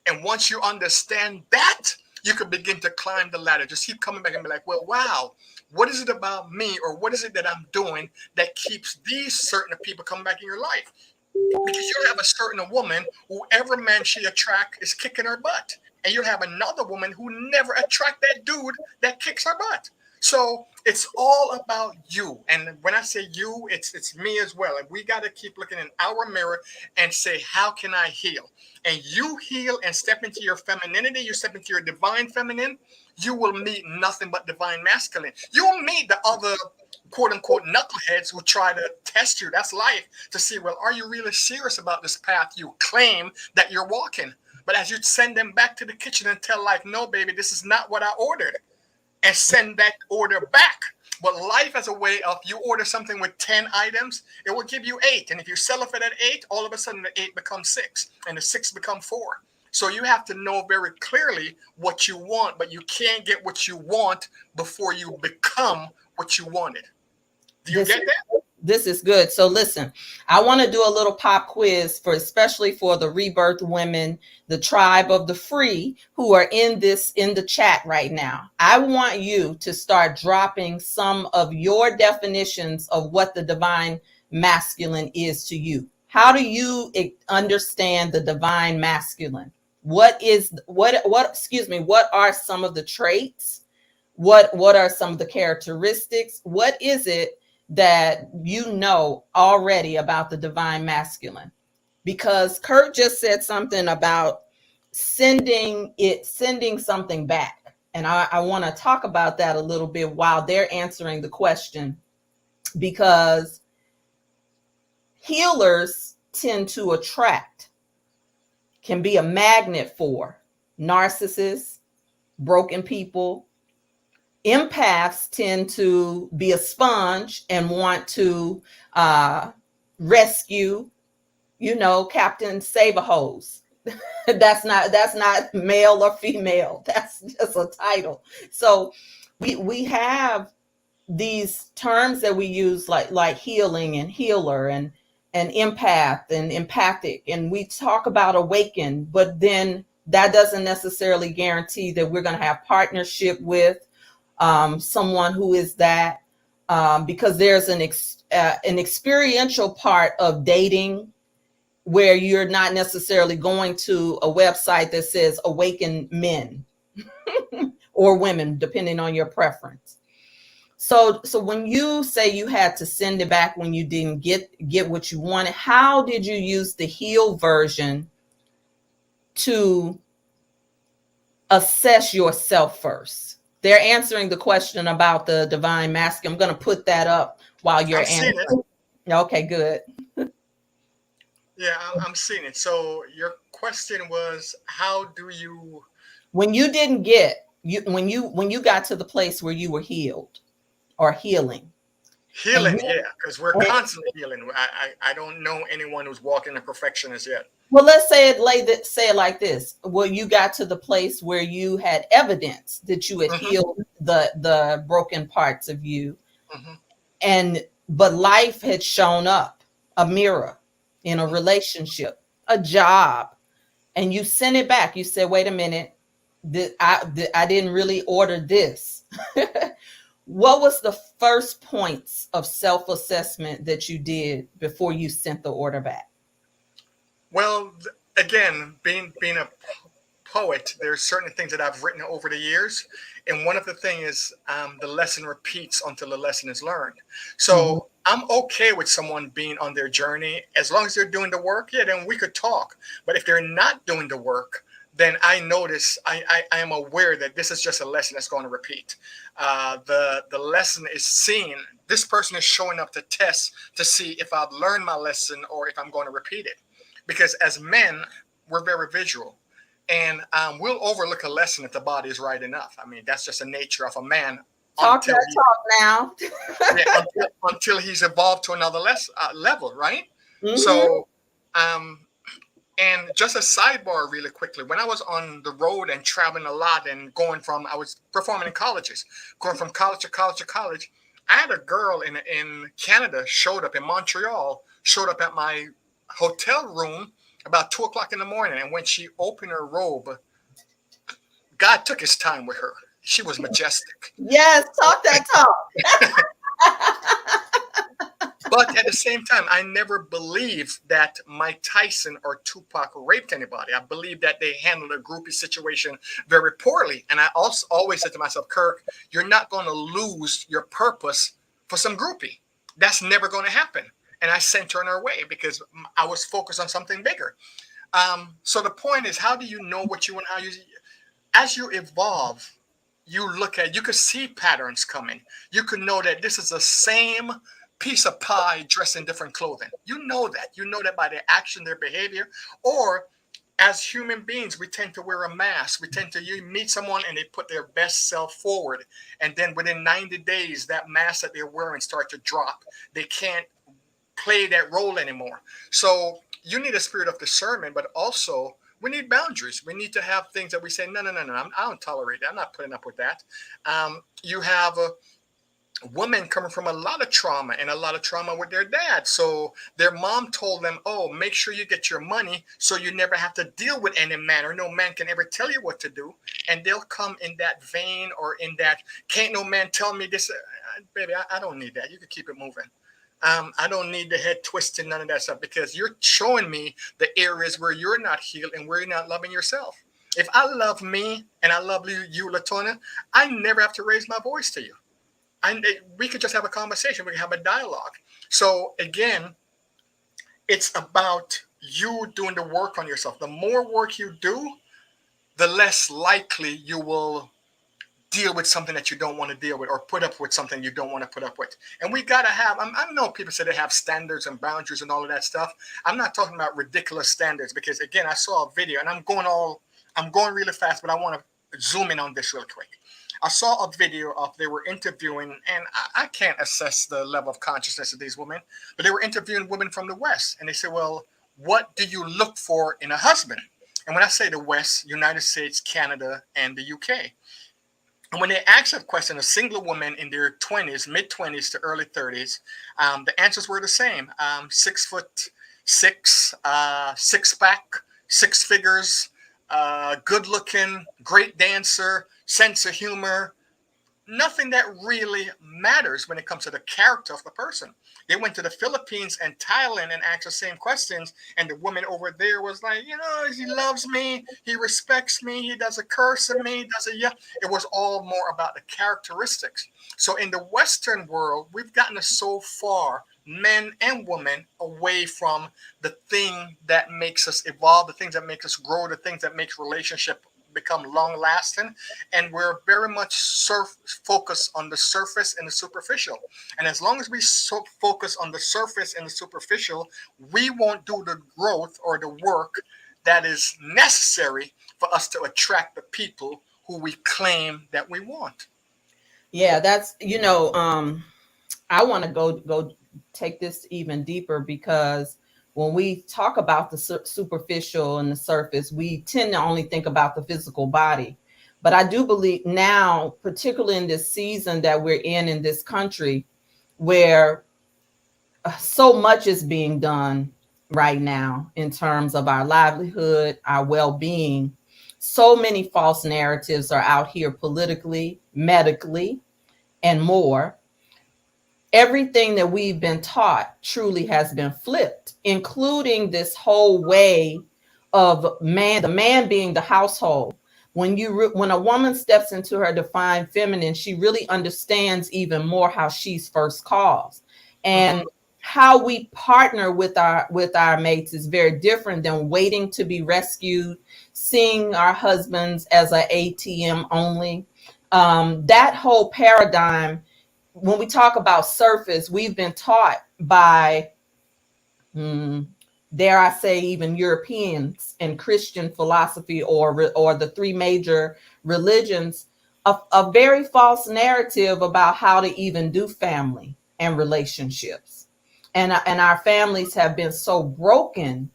And once you understand that, you can begin to climb the ladder. Just keep coming back and be like, well, wow, what is it about me, or what is it that I'm doing that keeps these certain people coming back in your life? Because you have a certain woman, whoever man she attracts is kicking her butt. And you have another woman who never attract that dude that kicks her butt. So it's all about you. And when I say you, it's me as well. And we got to keep looking in our mirror and say, how can I heal? And you heal and step into your femininity. You step into your divine feminine. You will meet nothing but divine masculine. You will meet the other quote unquote knuckleheads who try to test you. That's life, to see, well, are you really serious about this path you claim that you're walking? But as you send them back to the kitchen and tell life, no, baby, this is not what I ordered, and send that order back. But life has a way of, you order something with 10 items, it will give you 8. And if you sell it for that 8, all of a sudden the 8 becomes 6 and the 6 become 4. So you have to know very clearly what you want, but you can't get what you want before you become what you wanted. Do you get that? This is good. So listen, I want to do a little pop quiz especially for the Rebirth women, the tribe of the free who are in the chat right now. I want you to start dropping some of your definitions of what the divine masculine is to you. How do you understand the divine masculine? What are some of the traits? What are some of the characteristics? What is it that you know already about the divine masculine? Because Kirk just said something about sending something back. And I want to talk about that a little bit while they're answering the question, because healers tend to attract, can be a magnet for narcissists, broken people. Empaths tend to be a sponge and want to rescue, Captain Save-A-Hose. That's not male or female. That's just a title. So we have these terms that we use like healing and healer and empath and empathic, and we talk about awaken, but then that doesn't necessarily guarantee that we're going to have partnership with someone who is that, because there's an experiential part of dating where you're not necessarily going to a website that says awaken men or women, depending on your preference. So when you say you had to send it back when you didn't get what you wanted, how did you use the heal version to assess yourself first? They're answering the question about the divine masculine. I'm going to put that up while you're answering. Okay, good. Yeah, I'm seeing it. So your question was, how do you, when you didn't get when you got to the place where you were healed, or healing. Healing, And yeah, because we're constantly healing. I don't know anyone who's walking in perfection as yet. well, let's say it like this. Well, you got to the place where you had evidence that you had healed the broken parts of you, but life had shown up, a mirror in a relationship, a job, and you sent it back. You said, wait a minute, I didn't really order this. What was the first points of self-assessment that you did before you sent the order back? Well, again, being a poet, there's certain things that I've written over the years, and one of the things is the lesson repeats until the lesson is learned. So I'm okay with someone being on their journey as long as they're doing the work. Yeah, then we could talk. But if they're not doing the work, then I notice I am aware that this is just a lesson that's going to repeat. The lesson is seen. This person is showing up to test to see if I've learned my lesson or if I'm going to repeat it. Because as men, we're very visual, and we'll overlook a lesson if the body is right enough. I mean, that's just the nature of a man. Talk now. Yeah, until he's evolved to another level, right? So, and just a sidebar really quickly, when I was on the road and traveling a lot and I was performing in colleges, going from college to college to college, I had a girl in Canada showed up in Montreal, showed up at my hotel room about 2:00 in the morning. And when she opened her robe, God took his time with her. She was majestic. Yes, talk that talk. But at the same time, I never believed that Mike Tyson or Tupac raped anybody. I believe that they handled a groupie situation very poorly. And I also always said to myself, Kirk, you're not going to lose your purpose for some groupie. That's never going to happen. And I sent her on her way because I was focused on something bigger. So the point is, how do you know what you want? As you evolve, you could see patterns coming. You could know that this is the same piece of pie dressed in different clothing. You know that by their action, their behavior, or as human beings, we tend to wear a mask. You meet someone and they put their best self forward. And then within 90 days, that mask that they're wearing starts to drop. They can't play that role anymore. So you need a spirit of discernment, but also we need boundaries. We need to have things that we say, no, I don't tolerate that. I'm not putting up with that. You have a woman coming from a lot of trauma with their dad. So their mom told them, oh, make sure you get your money so you never have to deal with any man, or no man can ever tell you what to do. And they'll come in that vein, or in that, can't no man tell me this. Baby, I don't need that. You can keep it moving. I don't need the head twisting, none of that stuff, because you're showing me the areas where you're not healed and where you're not loving yourself. If I love me and I love you, Latonya, I never have to raise my voice to you. We could just have a conversation. We can have a dialogue. So again, it's about you doing the work on yourself. The more work you do, the less likely you will deal with something that you don't want to deal with, or put up with something you don't want to put up with. And we got to have, I know people say they have standards and boundaries and all of that stuff. I'm not talking about ridiculous standards, because again, I saw a video, and I'm going really fast, but I want to zoom in on this real quick. I saw a video of, they were interviewing, and I can't assess the level of consciousness of these women, but they were interviewing women from the West. And they said, well, what do you look for in a husband? And when I say the West, United States, Canada, and the UK. And when they asked that question, a single woman in their 20s, mid-20s to early 30s, the answers were the same. 6'6", 6-pack, 6 figures, good looking, great dancer, sense of humor. Nothing that really matters when it comes to the character of the person. They went to the Philippines and Thailand and asked the same questions, and the woman over there was like, he loves me, he respects me, he doesn't curse at me, It was all more about the characteristics. So in the Western world, we've gotten so far, men and women, away from the thing that makes us evolve, the things that make us grow, the things that make relationship become long-lasting, and we're very much focused on the surface and the superficial. And as long as we focus on the surface and the superficial, we won't do the growth or the work that is necessary for us to attract the people who we claim that we want. Yeah, that's, I want to go take this even deeper, because when we talk about the superficial and the surface, we tend to only think about the physical body. But I do believe now, particularly in this season that we're in this country, where so much is being done right now in terms of our livelihood, our well-being. So many false narratives are out here politically, medically, and more. Everything that we've been taught truly has been flipped, including this whole way of the man being the household. When a woman steps into her divine feminine, she really understands even more how she's first caused. And how we partner with our mates is very different than waiting to be rescued, seeing our husbands as an ATM only. That whole paradigm, when we talk about surface, we've been taught by, dare I say, even Europeans and Christian philosophy, or the three major religions, a very false narrative about how to even do family and relationships. And our families have been so broken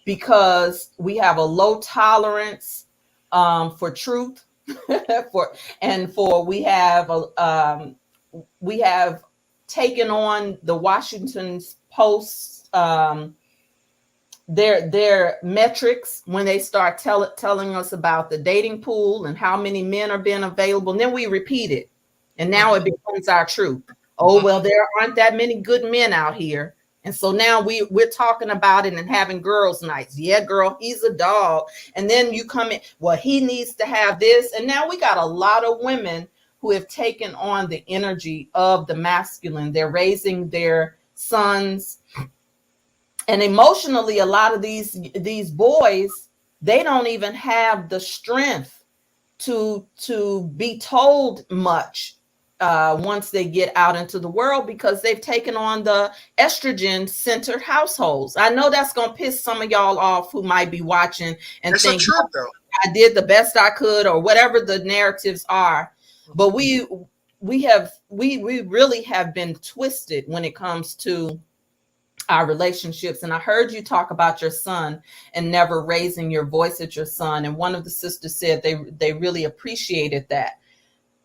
because we have a low tolerance for truth, we have taken on the Washington Post, their metrics when they start telling us about the dating pool and how many men are being available, and then we repeat it, and now it becomes our truth. Oh, well, there aren't that many good men out here. And so now we're talking about it and having girls' nights. Yeah, girl, he's a dog. And then you come in, well, he needs to have this. And now we got a lot of women who have taken on the energy of the masculine. They're raising their sons. And emotionally, a lot of these boys, they don't even have the strength to be told much once they get out into the world, because they've taken on the estrogen centered households. I know that's going to piss some of y'all off who might be watching and It's think, the truth, though. I did the best I could, or whatever the narratives are. But we really have been twisted when it comes to our relationships. And I heard you talk about your son and never raising your voice at your son. And one of the sisters said they really appreciated that.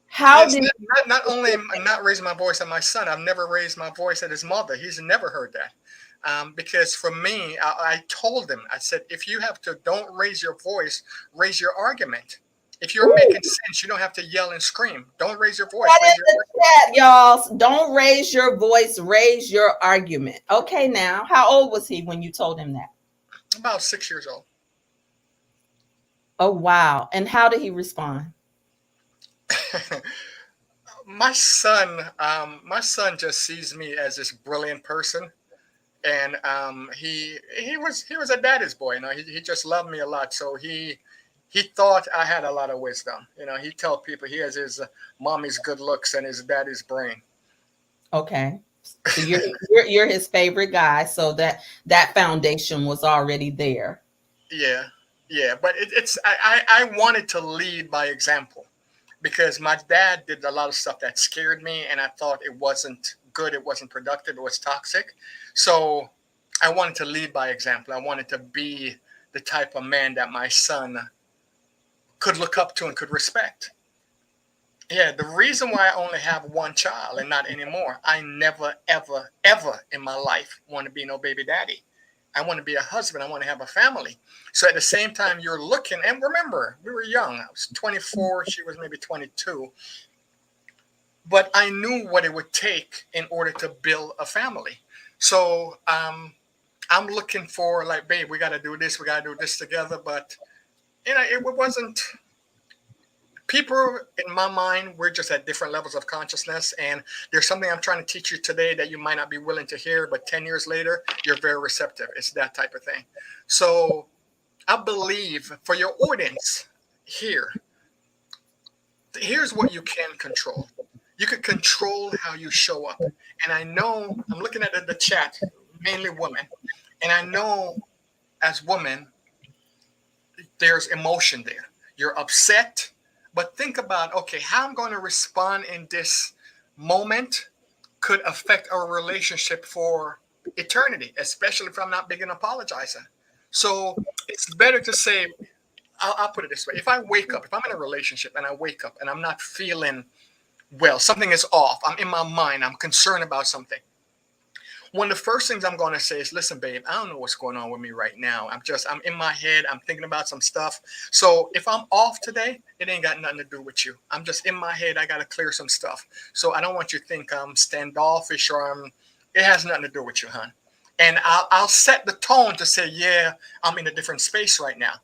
How Yes, did not only am I not raising my voice at my son, I've never raised my voice at his mother. He's never heard that. Because for me, I told him, I said, if you have to, don't raise your voice, raise your argument. If you're making sense, you don't have to yell and scream. Don't raise your voice. that Raise in your the chat, y'all? Don't raise your voice, raise your argument. Okay, now, how old was he when you told him that? About 6 years old. Oh, wow. And how did he respond? My son just sees me as this brilliant person, and he was a daddy's boy. He just loved me a lot. So he thought I had a lot of wisdom. He tell people he has his mommy's good looks and his daddy's brain. Okay. So you're his favorite guy. So that foundation was already there. Yeah, yeah. But I wanted to lead by example, because my dad did a lot of stuff that scared me, and I thought it wasn't good, it wasn't productive, it was toxic. So I wanted to lead by example. I wanted to be the type of man that my son could look up to and could respect. Yeah, the reason why I only have one child and not anymore, I never, ever, ever in my life want to be no baby daddy. I want to be a husband. I want to have a family. So at the same time, you're looking, and remember, we were young. I was 24. She was maybe 22. But I knew what it would take in order to build a family. So I'm looking for, like, babe, we got to do this. We got to do this together. But, it wasn't. People in my mind, we're just at different levels of consciousness. And there's something I'm trying to teach you today that you might not be willing to hear, but 10 years later, you're very receptive. It's that type of thing. So I believe for your audience here's what you can control. You can control how you show up. And I know, I'm looking at the chat, mainly women. And I know as women, there's emotion there. You're upset But think about, okay, how I'm going to respond in this moment could affect our relationship for eternity, especially if I'm not big and apologizing. So it's better to say, I'll put it this way. If I wake up, if I'm in a relationship and I wake up and I'm not feeling well, something is off, I'm in my mind, I'm concerned about something. One of the first things I'm going to say is, listen, babe, I don't know what's going on with me right now. I'm in my head. I'm thinking about some stuff. So if I'm off today, it ain't got nothing to do with you. I'm just in my head. I got to clear some stuff. So I don't want you to think I'm standoffish or it has nothing to do with you, hon. And I'll set the tone to say, yeah, I'm in a different space right now.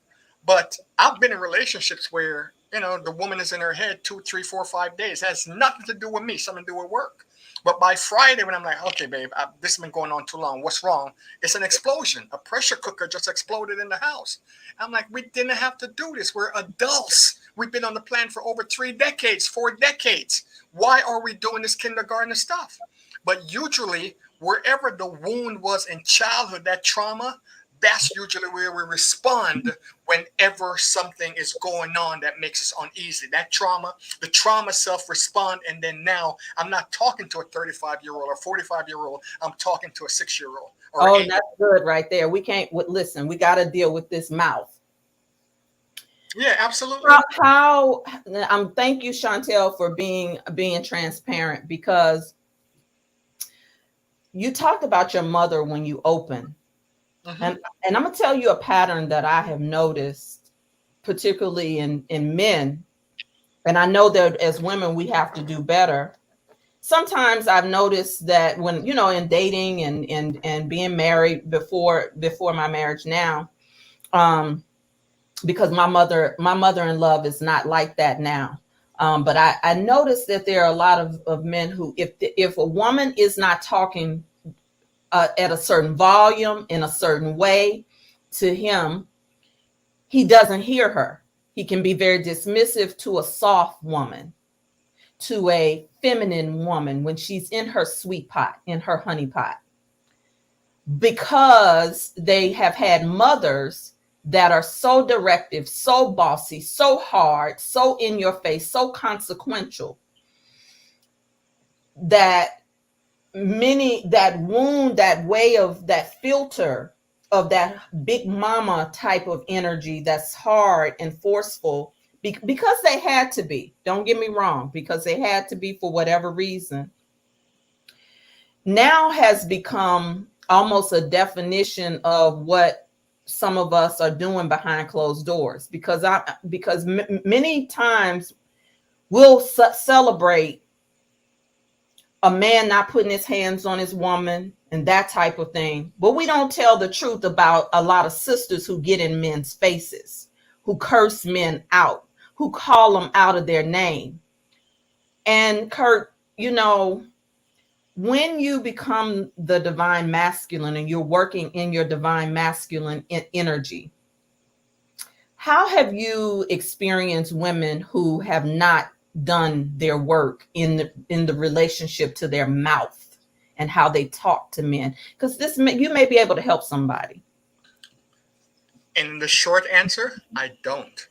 But I've been in relationships where, the woman is in her head 2, 3, 4, 5 days. It has nothing to do with me, something to do with work. But by Friday, when I'm like, okay, babe, this has been going on too long. What's wrong? It's an explosion. A pressure cooker just exploded in the house. I'm like, we didn't have to do this. We're adults. We've been on the planet for over 3 decades, 4 decades. Why are we doing this kindergarten stuff? But usually, wherever the wound was in childhood, that trauma, that's usually where we respond whenever something is going on that makes us uneasy. That trauma, the trauma self-respond, and then now I'm not talking to a 35-year-old or 45-year-old. I'm talking to a 6-year-old. Oh, that's good right there. We can't listen. We got to deal with this mouth. Yeah, absolutely. Thank you, Chantel, for being transparent, because you talked about your mother when you opened. Mm-hmm. And I'm going to tell you a pattern that I have noticed, particularly in men. And I know that as women, we have to do better. Sometimes I've noticed that when, in dating and being married before my marriage now, because my mother-in-law is not like that now. But I noticed that there are a lot of men who, if a woman is not talking at a certain volume, in a certain way to him, he doesn't hear her. He can be very dismissive to a soft woman, to a feminine woman when she's in her sweet pot, in her honey pot, because they have had mothers that are so directive, so bossy, so hard, so in your face, so consequential, that that wound, that way of that filter of that big mama type of energy that's hard and forceful, because they had to be, don't get me wrong, because they had to be for whatever reason, now has become almost a definition of what some of us are doing behind closed doors. Because many times we'll celebrate a man not putting his hands on his woman and that type of thing. But we don't tell the truth about a lot of sisters who get in men's faces, who curse men out, who call them out of their name. And Kirk, when you become the divine masculine and you're working in your divine masculine energy, how have you experienced women who have not done their work in the relationship to their mouth and how they talk to men? Because you may be able to help somebody. And the short answer, I don't.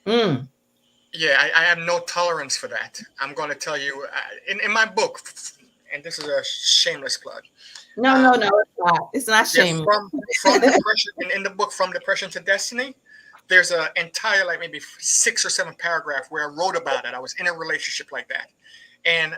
Yeah, I have no tolerance for that. I'm going to tell you in my book, and this is a shameless plug. No, it's not. It's not shameless. From depression, in the book From Depression to Destiny, there's an entire, like maybe 6 or 7 paragraph where I wrote about it. I was in a relationship like that. And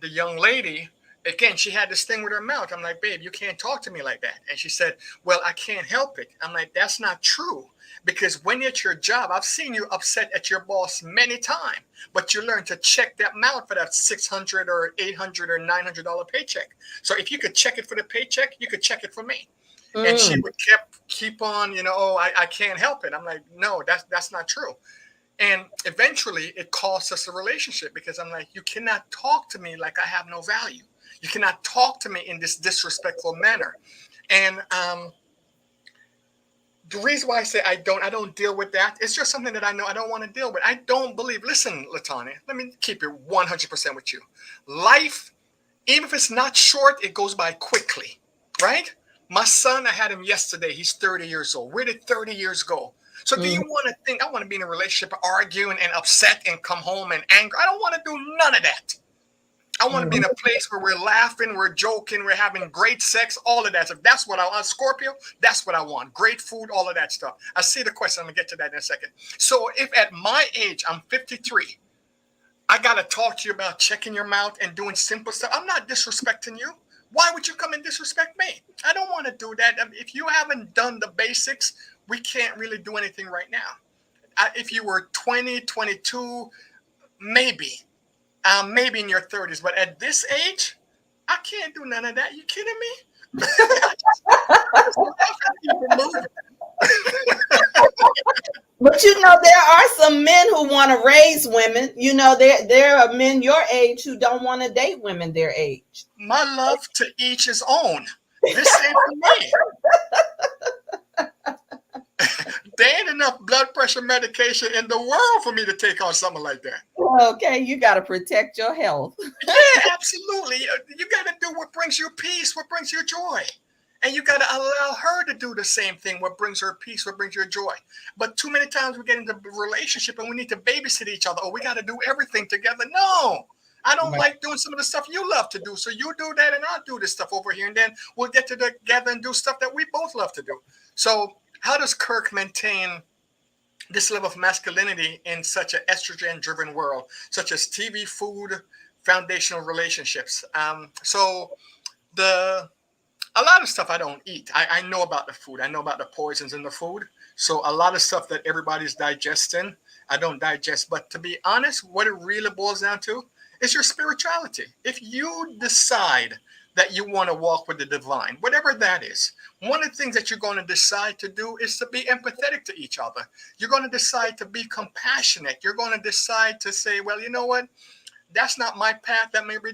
the young lady, again, she had this thing with her mouth. I'm like, babe, you can't talk to me like that. And she said, well, I can't help it. I'm like, that's not true. Because when you're at your job, I've seen you upset at your boss many times, but you learn to check that mouth for that $600 or $800 or $900 paycheck. So if you could check it for the paycheck, you could check it for me. And she would keep on, I can't help it. I'm like, no, that's not true. And eventually it costs us a relationship, because I'm like, you cannot talk to me like I have no value. You cannot talk to me in this disrespectful manner. And the reason why I say I don't deal with that, it's just something that I know I don't want to deal with. I don't believe, listen, Latanya, let me keep it 100% with you. Life, even if it's not short, it goes by quickly, right? My son, I had him yesterday. He's 30 years old. Where did 30 years go? So do you want to think I want to be in a relationship arguing and upset and come home and angry? I don't want to do none of that. I want to be in a place where we're laughing, we're joking, we're having great sex, all of that stuff. That's what I want. Scorpio, that's what I want. Great food, all of that stuff. I see the question. I'm going to get to that in a second. So if at my age, I'm 53, I got to talk to you about checking your mouth and doing simple stuff. I'm not disrespecting you. Why would you come and disrespect me? I don't want to do that. I mean, if you haven't done the basics, we can't really do anything right now. If you were 20, 22, maybe in your 30s. But at this age, I can't do none of that. You kidding me? But you know, there are some men who want to raise women. You know, there are men your age who don't want to date women their age. My love, to each his own. This ain't for me. There ain't enough blood pressure medication in the world for me to take on something like that. Okay, you got to protect your health. Yeah, absolutely. You got to do what brings you peace, what brings you joy. And you got to allow her to do the same thing, what brings her peace, what brings her joy. But too many times we get into a relationship and we need to babysit each other. Oh, we got to do everything together. No, I don't like doing some of the stuff you love to do. So you do that and I'll do this stuff over here. And then we'll get together and do stuff that we both love to do. So how does Kirk maintain this level of masculinity in such an estrogen-driven world, such as TV, food, foundational relationships? A lot of stuff I don't eat. I know about the food. I know about the poisons in the food. So a lot of stuff that everybody's digesting, I don't digest. But to be honest, what it really boils down to is your spirituality. If you decide that you want to walk with the divine, whatever that is, one of the things that you're going to decide to do is to be empathetic to each other. You're going to decide to be compassionate. You're going to decide to say, well, you know what? That's not my path. That may be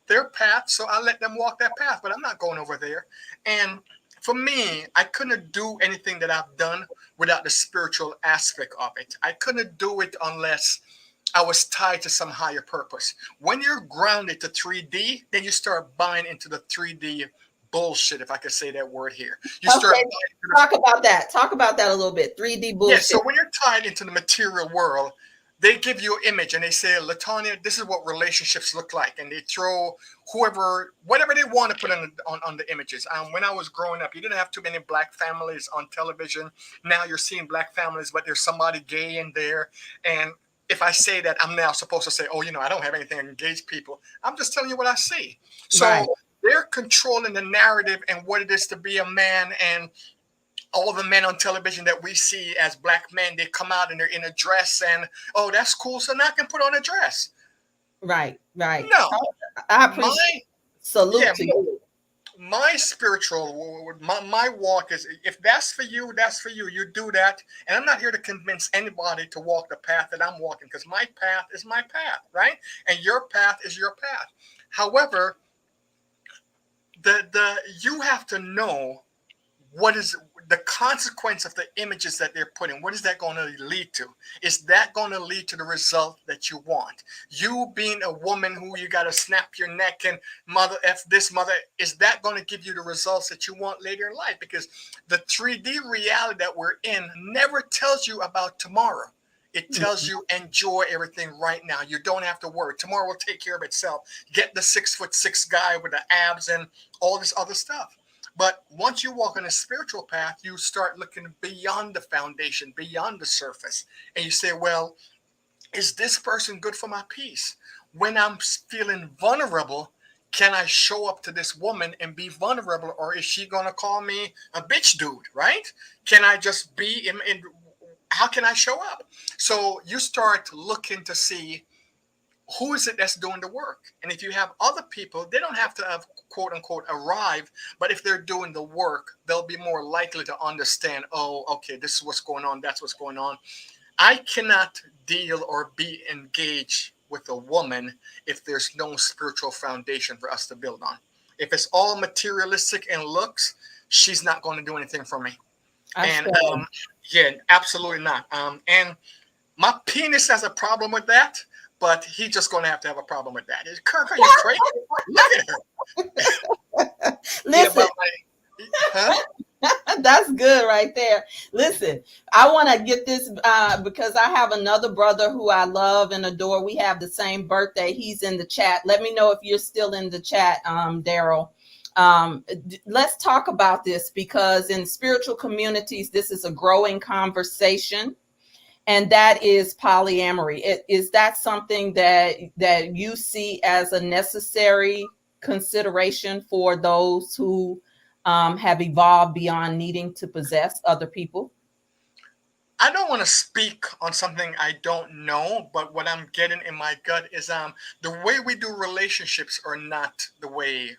their path. So I'll let them walk that path, but I'm not going over there. And for me, I couldn't do anything that I've done without the spiritual aspect of it. I couldn't do it unless I was tied to some higher purpose. When you're grounded to 3D, then you start buying into the 3D bullshit, if I could say that word here. Talk about that. Talk about that a little bit. 3D bullshit. Yeah, so when you're tied into the material world, they give you an image and they say, LaTanya, this is what relationships look like. And they throw whatever they want to put on the images. When I was growing up, you didn't have too many black families on television. Now you're seeing black families, but there's somebody gay in there. And if I say that, I'm now supposed to say, oh, I don't have anything against people. I'm just telling you what I see. So they're controlling the narrative and what it is to be a man. And all the men on television that we see as black men, they come out and they're in a dress and, oh, that's cool. So now I can put on a dress. Right. No. I appreciate salute to you. My spiritual, my walk is, if that's for you, that's for you. You do that. And I'm not here to convince anybody to walk the path that I'm walking, because my path is my path, right? And your path is your path. However, you have to know what is the consequence of the images that they're putting. What is that going to lead to? Is that going to lead to the result that you want? You being a woman who you got to snap your neck and mother F this mother, is that going to give you the results that you want later in life? Because the 3D reality that we're in never tells you about tomorrow. It tells you enjoy everything right now. You don't have to worry. Tomorrow will take care of itself. Get the 6'6" guy with the abs and all this other stuff. But once you walk on a spiritual path, you start looking beyond the foundation, beyond the surface. And you say, well, is this person good for my peace? When I'm feeling vulnerable, can I show up to this woman and be vulnerable? Or is she going to call me a bitch dude, right? Can I just be in how can I show up? So you start looking to see who is it that's doing the work. And if you have other people, they don't have to have quote unquote arrive, but if they're doing the work, they'll be more likely to understand, oh, okay, this is what's going on. That's what's going on. I cannot deal or be engaged with a woman if there's no spiritual foundation for us to build on. If it's all materialistic and looks, she's not going to do anything for me. Yeah, absolutely not. And my penis has a problem with that, but he's just going to have a problem with that. Kirk, are you crazy? Look at her. Listen, That's good right there. Listen, I want to get this because I have another brother who I love and adore. We have the same birthday. He's in the chat. Let me know if you're still in the chat, Daryl. Let's talk about this, because in spiritual communities, this is a growing conversation, and that is polyamory. Is that something that you see as a necessary consideration for those who have evolved beyond needing to possess other people? I don't want to speak on something I don't know, but what I'm getting in my gut is the way we do relationships are not the way.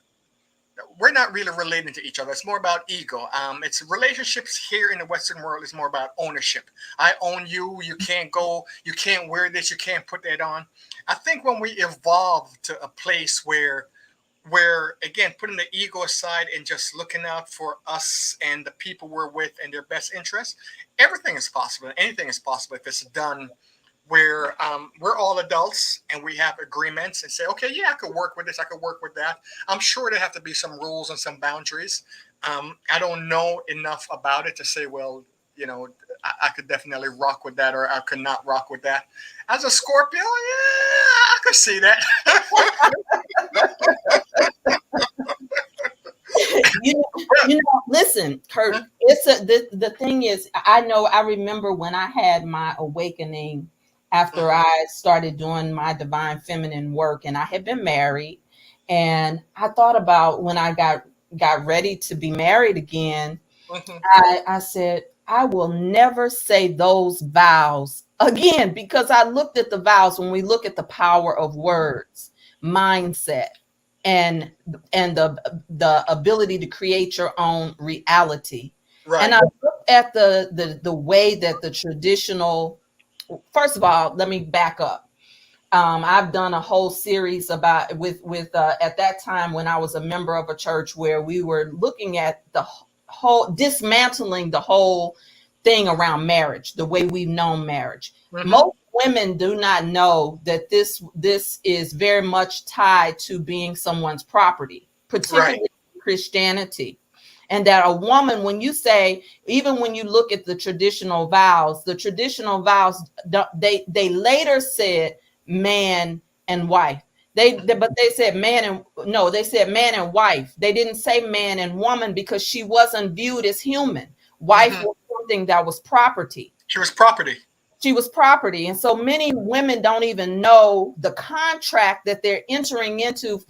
We're not really relating to each other. It's more about ego. It's relationships here in the Western world is more about ownership. I own you. You can't go. You can't wear this. You can't put that on. I think when we evolve to a place where again putting the ego aside and just looking out for us and the people we're with and their best interests, everything is possible. Anything is possible if it's done where we're all adults and we have agreements and say, okay, yeah, I could work with this, I could work with that. I'm sure there have to be some rules and some boundaries. I don't know enough about it to say, well, I could definitely rock with that or I could not rock with that. As a Scorpio, yeah, I could see that. Listen, Kirk, the thing is, I remember when I had my awakening after I started doing my divine feminine work, and I had been married, and I thought about when I got ready to be married again, I said, I will never say those vows again, because I looked at the vows. When we look at the power of words, mindset, and the ability to create your own reality. Right. And I looked at the way that the traditional, first of all, let me back up. I've done a whole series about with at that time when I was a member of a church where we were looking at the whole dismantling the whole thing around marriage, the way we've known marriage. Most women do not know that this is very much tied to being someone's property, particularly in Christianity. And that a woman, when you say, even when you look at the traditional vows, they later said man and wife. But they said man and wife. They didn't say man and woman because she wasn't viewed as human. Wife was something that was property. She was property. She was property. And so many women don't even know the contract that they're entering into.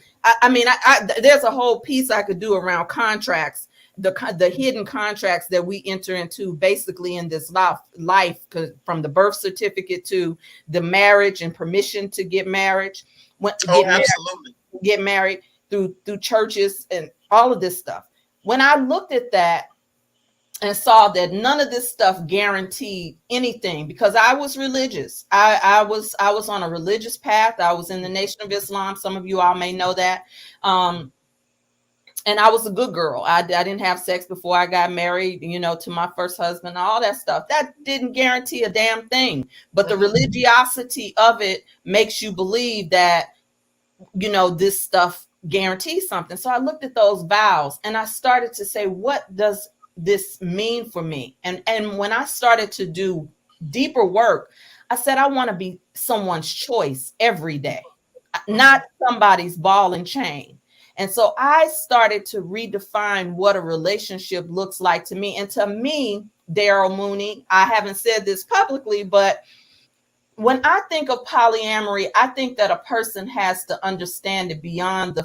There's a whole piece I could do around contracts, the hidden contracts that we enter into basically in this life, from the birth certificate to the marriage and permission to get married. Get married through churches and all of this stuff. When I looked at that and saw that none of this stuff guaranteed anything, because I was religious. I was on a religious path. I was in the Nation of Islam. Some of you all may know that. And I was a good girl. I didn't have sex before I got married, to my first husband, all that stuff. That didn't guarantee a damn thing. But the religiosity of it makes you believe that, this stuff guarantees something. So I looked at those vows and I started to say, what does this mean for me? And when I started to do deeper work, I said, I want to be someone's choice every day, not somebody's ball and chain. And so I started to redefine what a relationship looks like to me. And to me, Daryl Mooney, I haven't said this publicly, but when I think of polyamory, I think that a person has to understand it beyond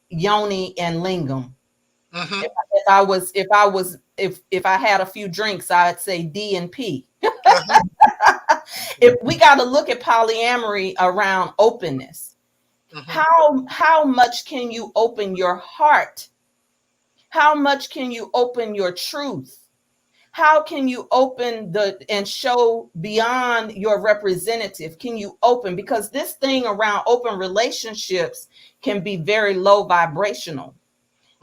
yoni and lingam. If I had a few drinks, I'd say D and P. If we got to look at polyamory around openness. How much can you open your heart? How much can you open your truth? How can you open and show beyond your representative? Can you open? Because this thing around open relationships can be very low vibrational.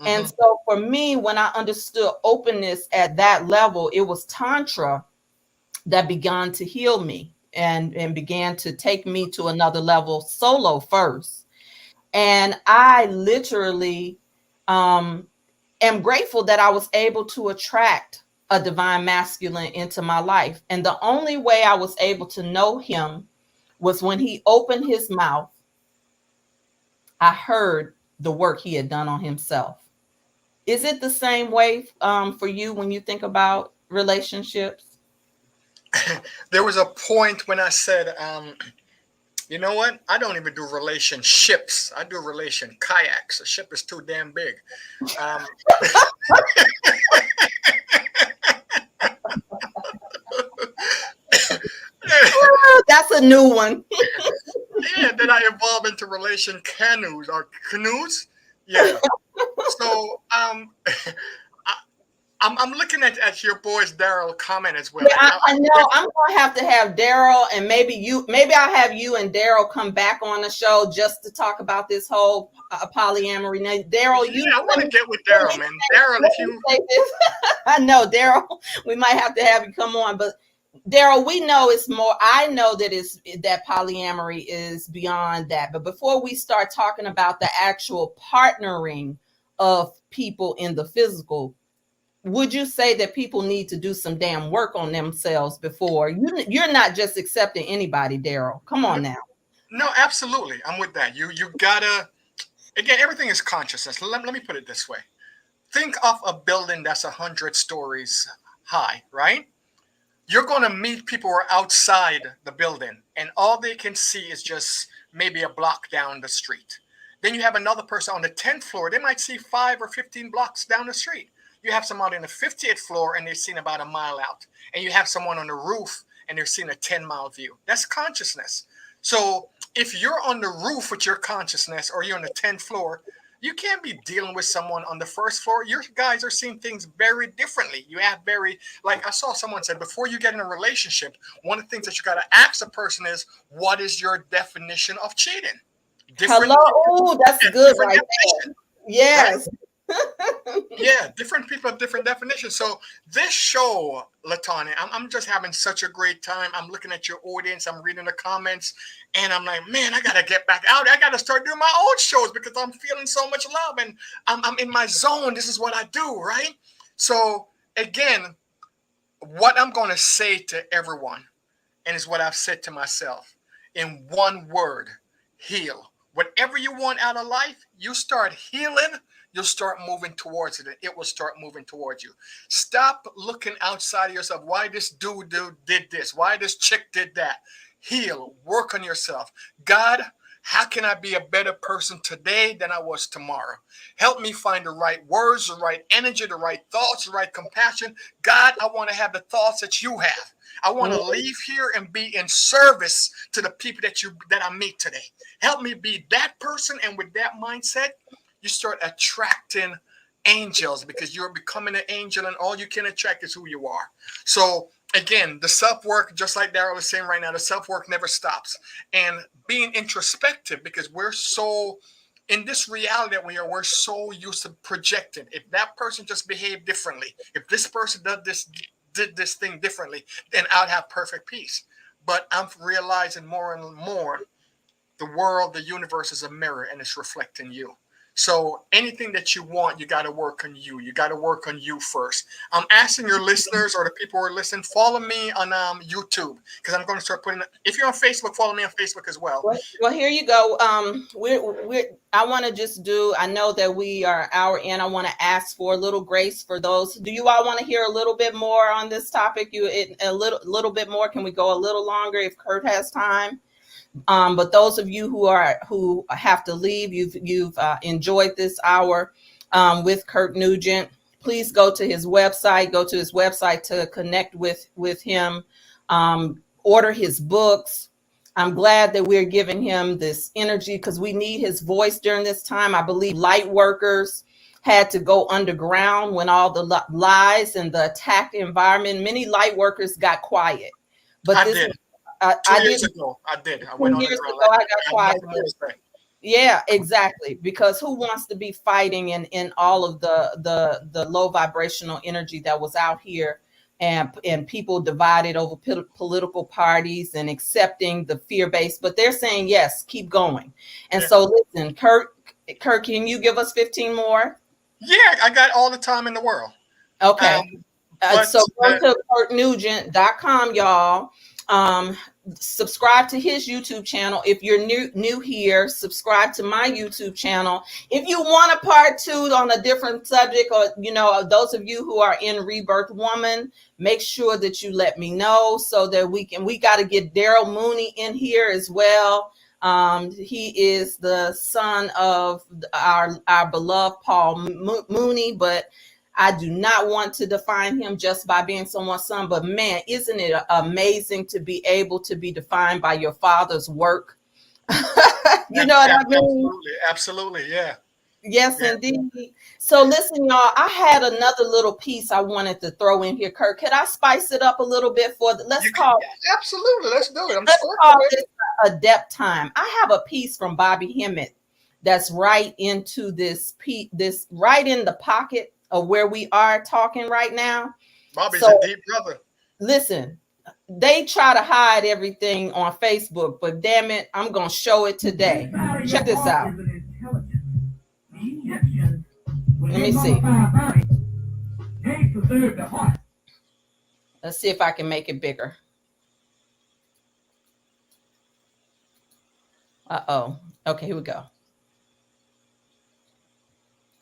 And so for me, when I understood openness at that level, it was Tantra that began to heal me and began to take me to another level solo first. And I literally am grateful that I was able to attract a divine masculine into my life. And the only way I was able to know him was when he opened his mouth. I heard the work he had done on himself. Is it the same way for you when you think about relationships? There was a point when I said, you know what? I don't even do relationships. I do relation kayaks. A ship is too damn big. Um, That's a new one. yeah, then I evolved into relation canoes or canoes. Yeah. So I'm looking at your boy's Daryl comment as well. Yeah, I know. I'm gonna have to have Daryl, and maybe I'll have you and Daryl come back on the show just to talk about this whole polyamory. Now, Daryl, I want to get with Daryl, man. Daryl, if you say this, I know Daryl, we might have to have you come on, but Daryl, we know it's more. I know that polyamory is beyond that. But before we start talking about the actual partnering of people in the physical, would you say that people need to do some damn work on themselves before you're not just accepting anybody, Daryl? Come on now. No, absolutely. I'm with that. You gotta, again, everything is consciousness. Let me put it this way. Think of a building that's 100 stories high, right? You're going to meet people who are outside the building, and all they can see is just maybe a block down the street. Then you have another person on the 10th floor. They might see 5 or 15 blocks down the street. You have someone on the 50th floor, and they've seen about a mile out. And you have someone on the roof, and they're seeing a 10-mile view. That's consciousness. So if you're on the roof with your consciousness, or you're on the 10th floor, you can't be dealing with someone on the first floor. Your guys are seeing things very differently. You have like I saw someone said, before you get in a relationship, one of the things that you got to ask a person is, what is your definition of cheating? Hello. Oh, that's good right there. Yes. Right? Yeah, different people have different definitions. So this show, LaTanya, I'm just having such a great time. I'm looking at your audience. I'm reading the comments, and I'm like, man, I got to get back out. I got to start doing my own shows because I'm feeling so much love, and I'm in my zone. This is what I do, right? So again, what I'm going to say to everyone, and is what I've said to myself, in one word: heal. Whatever you want out of life, you start healing, you'll start moving towards it, and it will start moving towards you. Stop looking outside of yourself. Why this dude did this? Why this chick did that? Heal. Work on yourself. God, how can I be a better person today than I was tomorrow? Help me find the right words, the right energy, the right thoughts, the right compassion. God, I want to have the thoughts that you have. I want to leave here and be in service to the people that I meet today. Help me be that person, and with that mindset, you start attracting angels, because you're becoming an angel, and all you can attract is who you are. So again, the self-work, just like Daryl is saying right now, the self-work never stops. And being introspective, because we're so, in this reality that we're so used to projecting. If that person just behaved differently, if this person did this thing differently, then I'd have perfect peace. But I'm realizing more and more, the world, the universe is a mirror, and it's reflecting you. So anything that you want, you got to work on you. You got to work on you first. I'm asking your listeners, or the people who are listening, follow me on YouTube, because I'm going to start putting. If you're on Facebook, follow me on Facebook as well. Well, here you go. I want to just do. I know that we are an hour in. I want to ask for a little grace for those. Do you all want to hear a little bit more on this topic? A little bit more. Can we go a little longer if Kurt has time? But those of you who have to leave, you've enjoyed this hour with Kirk Nugent. Please go to his website. Go to his website to connect with him. Order his books. I'm glad that we're giving him this energy, because we need his voice during this time. I believe light workers had to go underground when all the lies and the attacked environment. Many light workers got quiet, but I did. 2 years ago, I did. I went on the ground. I got quiet. Yeah, exactly. Because who wants to be fighting in all of the low vibrational energy that was out here, and people divided over political parties and accepting the fear-based, but they're saying, yes, keep going. And so listen, Kirk, can you give us 15 more? Yeah, I got all the time in the world. Okay. But So go to KirkNugent.com, y'all. Subscribe to his YouTube channel. If you're new here, subscribe to my YouTube channel. If you want a part 2 on a different subject, or those of you who are in Rebirth Woman, make sure that you let me know so that we got to get Daryl Mooney in here as well. He is the son of our beloved Paul Mooney, but I do not want to define him just by being someone's son, but man, isn't it amazing to be able to be defined by your father's work? You know what I mean? Absolutely, yeah. Yes, yeah. Indeed. So listen, y'all, I had another little piece I wanted to throw in here. Kirk, could I spice it up a little bit Absolutely, let's do it. Let's call this adept time. I have a piece from Bobby Hemmett that's right into this right in the pocket of where we are talking right now. Bobby's a deep brother. Listen, they try to hide everything on Facebook, but damn it, I'm going to show it today. Check this out. Let me see. Let's see if I can make it bigger. Uh-oh. Okay, here we go.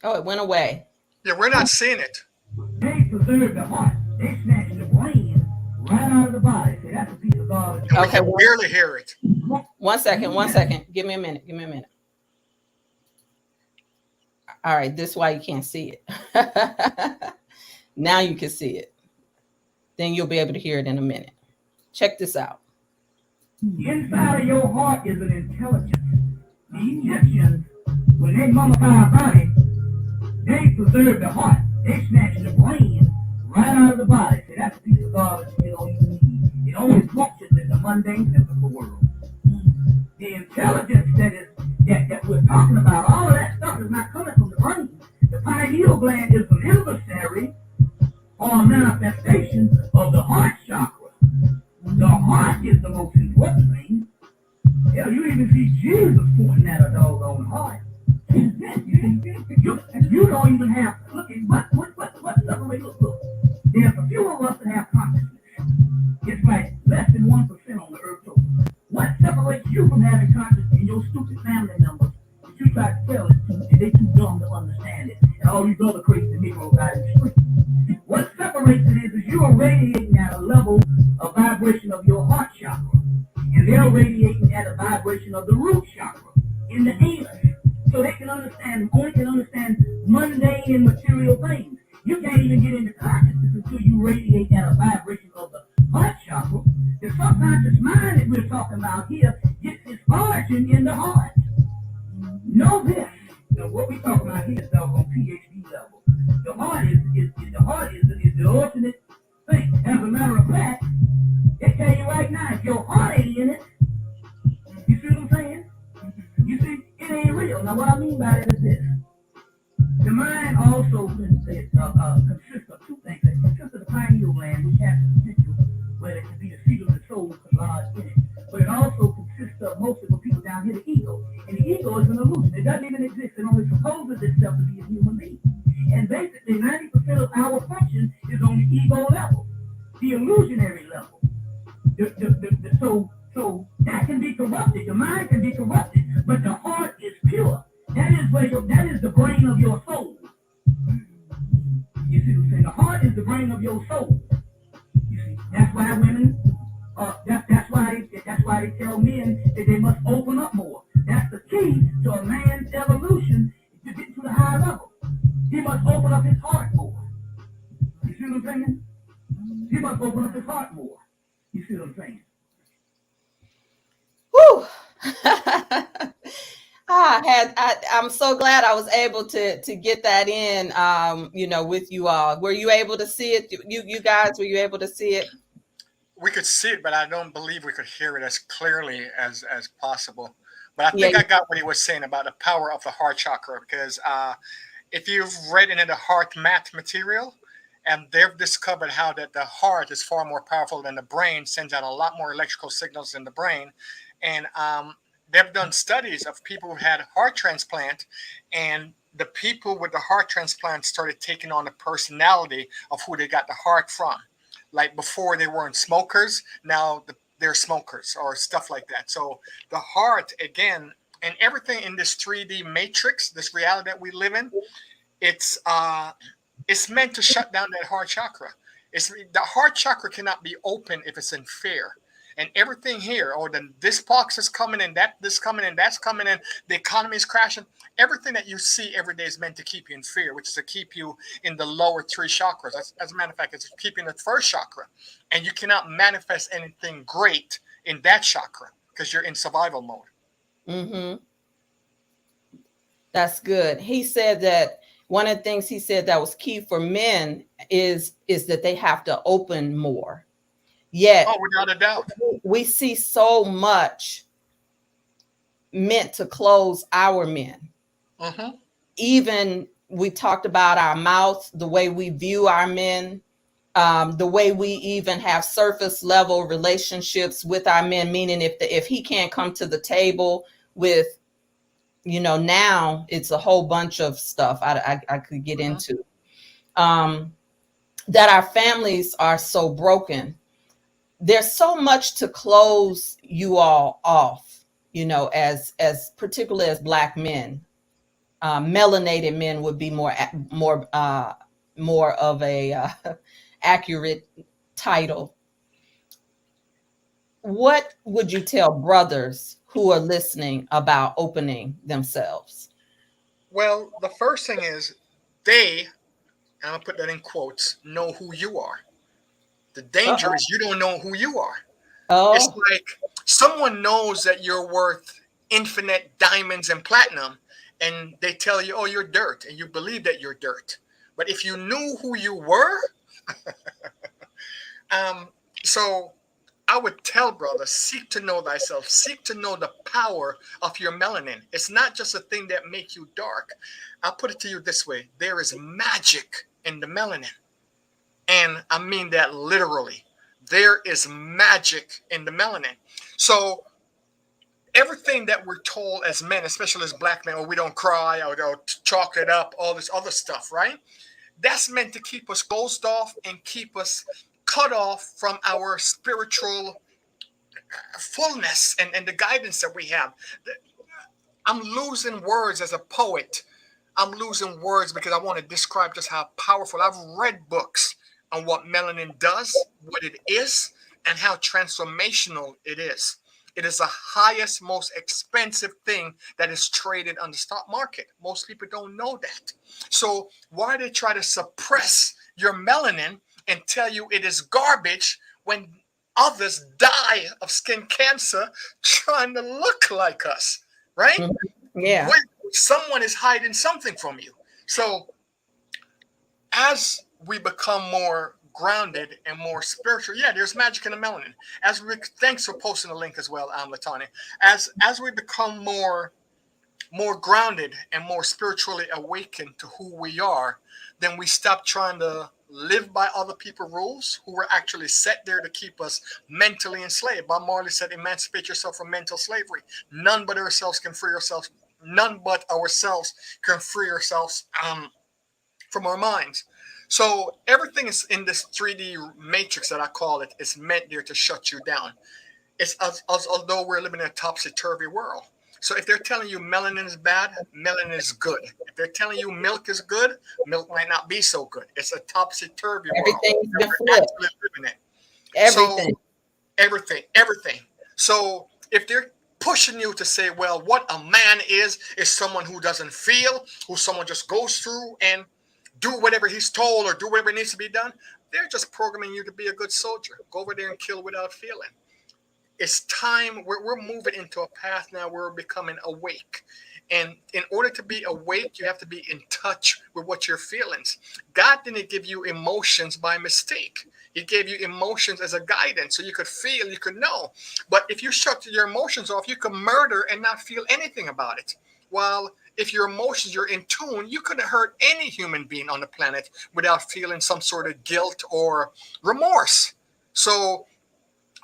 Oh, it went away. Yeah, we're not seeing it. They preserve the heart. They snatch the brain right out of the body. So that's a piece of garbage. And we can barely hear it. 1 second. Give me a minute. All right, this is why you can't see it. Now you can see it. Then you'll be able to hear it in a minute. Check this out. Inside of your heart is an intelligence. The Egyptians, when they mummify a body, they preserve the heart. They snatch the brain right out of the body. So that's a piece of garbage you don't even need. It only functions in the mundane physical world. The intelligence that we're talking about, all of that stuff is not coming from the brain. The pineal gland is an emissary or a manifestation of the heart chakra. The heart is the most important thing. Hell, you even see Jesus pointing at a doggone heart. You don't even have to look at what separates. Look. There's a few of us that have consciousness. It's like less than 1% on the earth total. What separates you from having consciousness in your stupid family members that you try to tell it to, and they too dumb to understand it, and all these other crazy Negroes out in the street. What separates it is you are radiating at a level of vibration of your heart chakra, and they're radiating at a vibration of the root chakra in the anus. So they can understand, only can understand mundane and material things. You can't even get into consciousness until you radiate at a vibration of the heart chakra. The subconscious mind that we're talking about here gets its origin in the heart. Know this. Now what we're talking about here is on PhD level. The heart is the ultimate thing. As a matter of fact, they tell you right now, if your heart ain't in it, you see what I'm saying? You see, it ain't real. Now, what I mean by that is this. The mind also consists of two things. It consists of the pineal gland, which has the potential, where it can be the seat of the soul to lodge in it. But it also consists of, most of the people down here, the ego. And the ego is an illusion. It doesn't even exist. It only supposes itself to be a human being. And basically, 90% of our function is on the ego level, the illusionary level. So that can be corrupted. The mind can be corrupted, but the heart is pure. That is the brain of your soul. You see what I'm saying? The heart is the brain of your soul. You see, that's why women, that's why they tell men that they must open up more. That's the key to a man's evolution to get to the high level. He must open up his heart more. You see what I'm saying? He must open up his heart more. You see what I'm saying? Whew. I'm so glad I was able to get that in, with you all. Were you able to see it? You guys, were you able to see it? We could see it, but I don't believe we could hear it as clearly as possible. But I think I got what he was saying about the power of the heart chakra, because if you've read into the heart math material, and they've discovered how that the heart is far more powerful than the brain, sends out a lot more electrical signals in the brain. And they've done studies of people who had heart transplant, and the people with the heart transplant started taking on the personality of who they got the heart from. Like before, they weren't smokers. Now they're smokers or stuff like that. So the heart, again, and everything in this 3D matrix, this reality that we live in, it's meant to shut down that heart chakra. The heart chakra cannot be open if it's in fear. And everything here, or then this box is coming in, this coming in, that's coming in, the economy is crashing. Everything that you see every day is meant to keep you in fear, which is to keep you in the lower 3 chakras. As a matter of fact, it's keeping the first chakra. And you cannot manifest anything great in that chakra because you're in survival mode. Mm-hmm. That's good. He said that one of the things he said that was key for men is that they have to open more. Yet, oh, without a doubt, we see so much meant to close our men. Mm-hmm. Even we talked about our mouth, the way we view our men, the way we even have surface level relationships with our men, meaning if he can't come to the table with, now it's a whole bunch of stuff I could get into, that our families are so broken. There's so much to close you all off, as particularly as Black men. Melanated men would be more of a accurate title. What would you tell brothers who are listening about opening themselves? Well, the first thing is they, and I'm going to put that in quotes, know who you are. The danger is you don't know who you are. It's like someone knows that you're worth infinite diamonds and platinum, and they tell you, oh, you're dirt, and you believe that you're dirt. But if you knew who you were, so I would tell brothers, seek to know thyself, seek to know the power of your melanin. It's not just a thing that makes you dark. I'll put it to you this way. There is magic in the melanin. And I mean that literally. There is magic in the melanin. So everything that we're told as men, especially as Black men, we don't cry, or chalk it up, all this other stuff, right? That's meant to keep us closed off and keep us cut off from our spiritual fullness and the guidance that we have. I'm losing words as a poet. I'm losing words because I want to describe just how powerful. I've read books on what melanin does, what it is, and how transformational it is. It is the highest, most expensive thing that is traded on the stock market. Most people don't know that. So why they try to suppress your melanin and tell you it is garbage when others die of skin cancer trying to look like us, right? Yeah. Someone is hiding something from you. So as we become more grounded and more spiritual, there's magic in the melanin. Thanks for posting the link as well, Latanya. As we become more grounded and more spiritually awakened to who we are, then we stop trying to live by other people's rules who were actually set there to keep us mentally enslaved. Bob Marley said, emancipate yourself from mental slavery. None but ourselves can free ourselves. None but ourselves can free ourselves from our minds. So everything is in this 3D matrix that I call it. It's meant there to shut you down. It's although we're living in a topsy-turvy world. So if they're telling you melanin is bad, melanin is good. If they're telling you milk is good, milk might not be so good. It's a topsy-turvy world. Everything's been We're flipped. actually living it. Everything. So, everything. So if they're pushing you to say, well, what a man is someone who doesn't feel, who someone just goes through and do whatever he's told or do whatever needs to be done, they're just programming you to be a good soldier. Go over there and kill without feeling. It's time. We're moving into a path now where we're becoming awake. And in order to be awake, you have to be in touch with what your feelings. God didn't give you emotions by mistake. He gave you emotions as a guidance so you could feel, you could know. But if you shut your emotions off, you could murder and not feel anything about it. While if your emotions, you're in tune, you couldn't hurt any human being on the planet without feeling some sort of guilt or remorse. So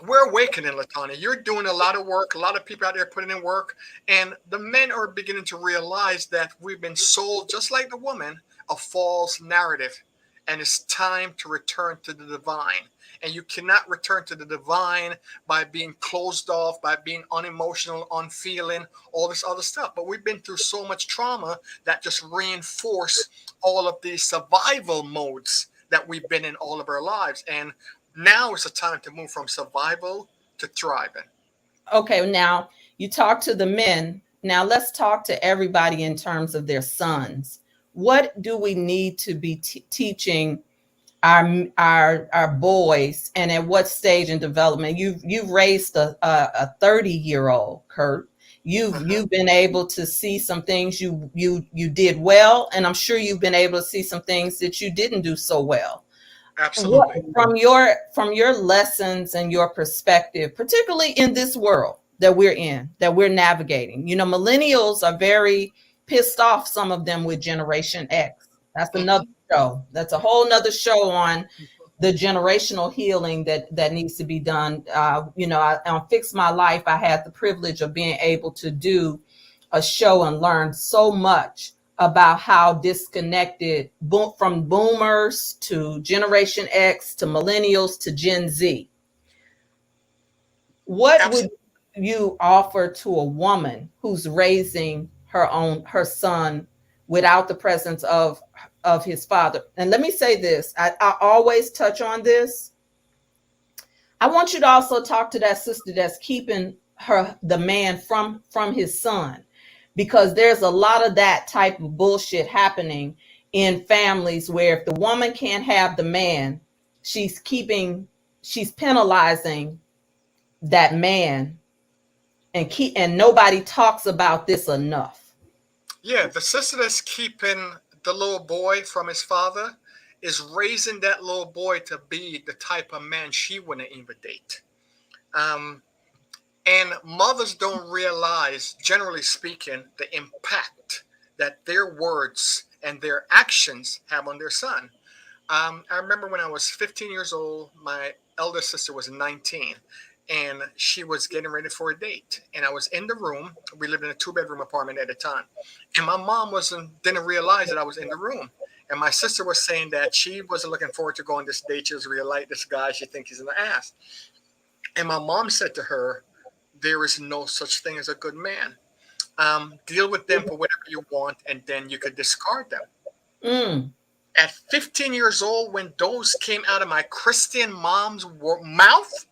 we're awakening, Latanya. You're doing a lot of work. A lot of people out there putting in work, and the men are beginning to realize that we've been sold, just like the woman, a false narrative, and it's time to return to the divine. And you cannot return to the divine by being closed off, by being unemotional, unfeeling, all this other stuff. But we've been through so much trauma that just reinforce all of these survival modes that we've been in all of our lives. And now is the time to move from survival to thriving. Okay, now you talk to the men. Now let's talk to everybody in terms of their sons. What do we need to be teaching our boys, and at what stage in development? You've raised a 30-year-old, Kurt. You've been able to see some things you did well, and I'm sure you've been able to see some things that you didn't do so well. Absolutely. From your lessons and your perspective, particularly in this world that we're in, that we're navigating, millennials are very pissed off, some of them, with Generation X. That's another show. That's a whole nother show on the generational healing that needs to be done. On Fix My Life, I had the privilege of being able to do a show and learn so much about how disconnected from boomers to Generation X to millennials to Gen Z. What would you offer to a woman who's raising her son without the presence of his father? And let me say this, I always touch on this. I want you to also talk to that sister that's keeping the man from his son, because there's a lot of that type of bullshit happening in families where if the woman can't have the man, she's penalizing that man, and nobody talks about this enough. Yeah, the sister that's keeping the little boy from his father is raising that little boy to be the type of man she wouldn't even date. And mothers don't realize, generally speaking, the impact that their words and their actions have on their son. I remember when I was 15 years old, my elder sister was 19, and she was getting ready for a date. And I was in the room. We lived in a 2-bedroom apartment at the time. And my mom didn't realize that I was in the room. And my sister was saying that she wasn't looking forward to going on this date. She was really like this guy. She thinks he's an ass. And my mom said to her, there is no such thing as a good man. Deal with them for whatever you want, and then you could discard them. At 15 years old, when those came out of my Christian mom's mouth,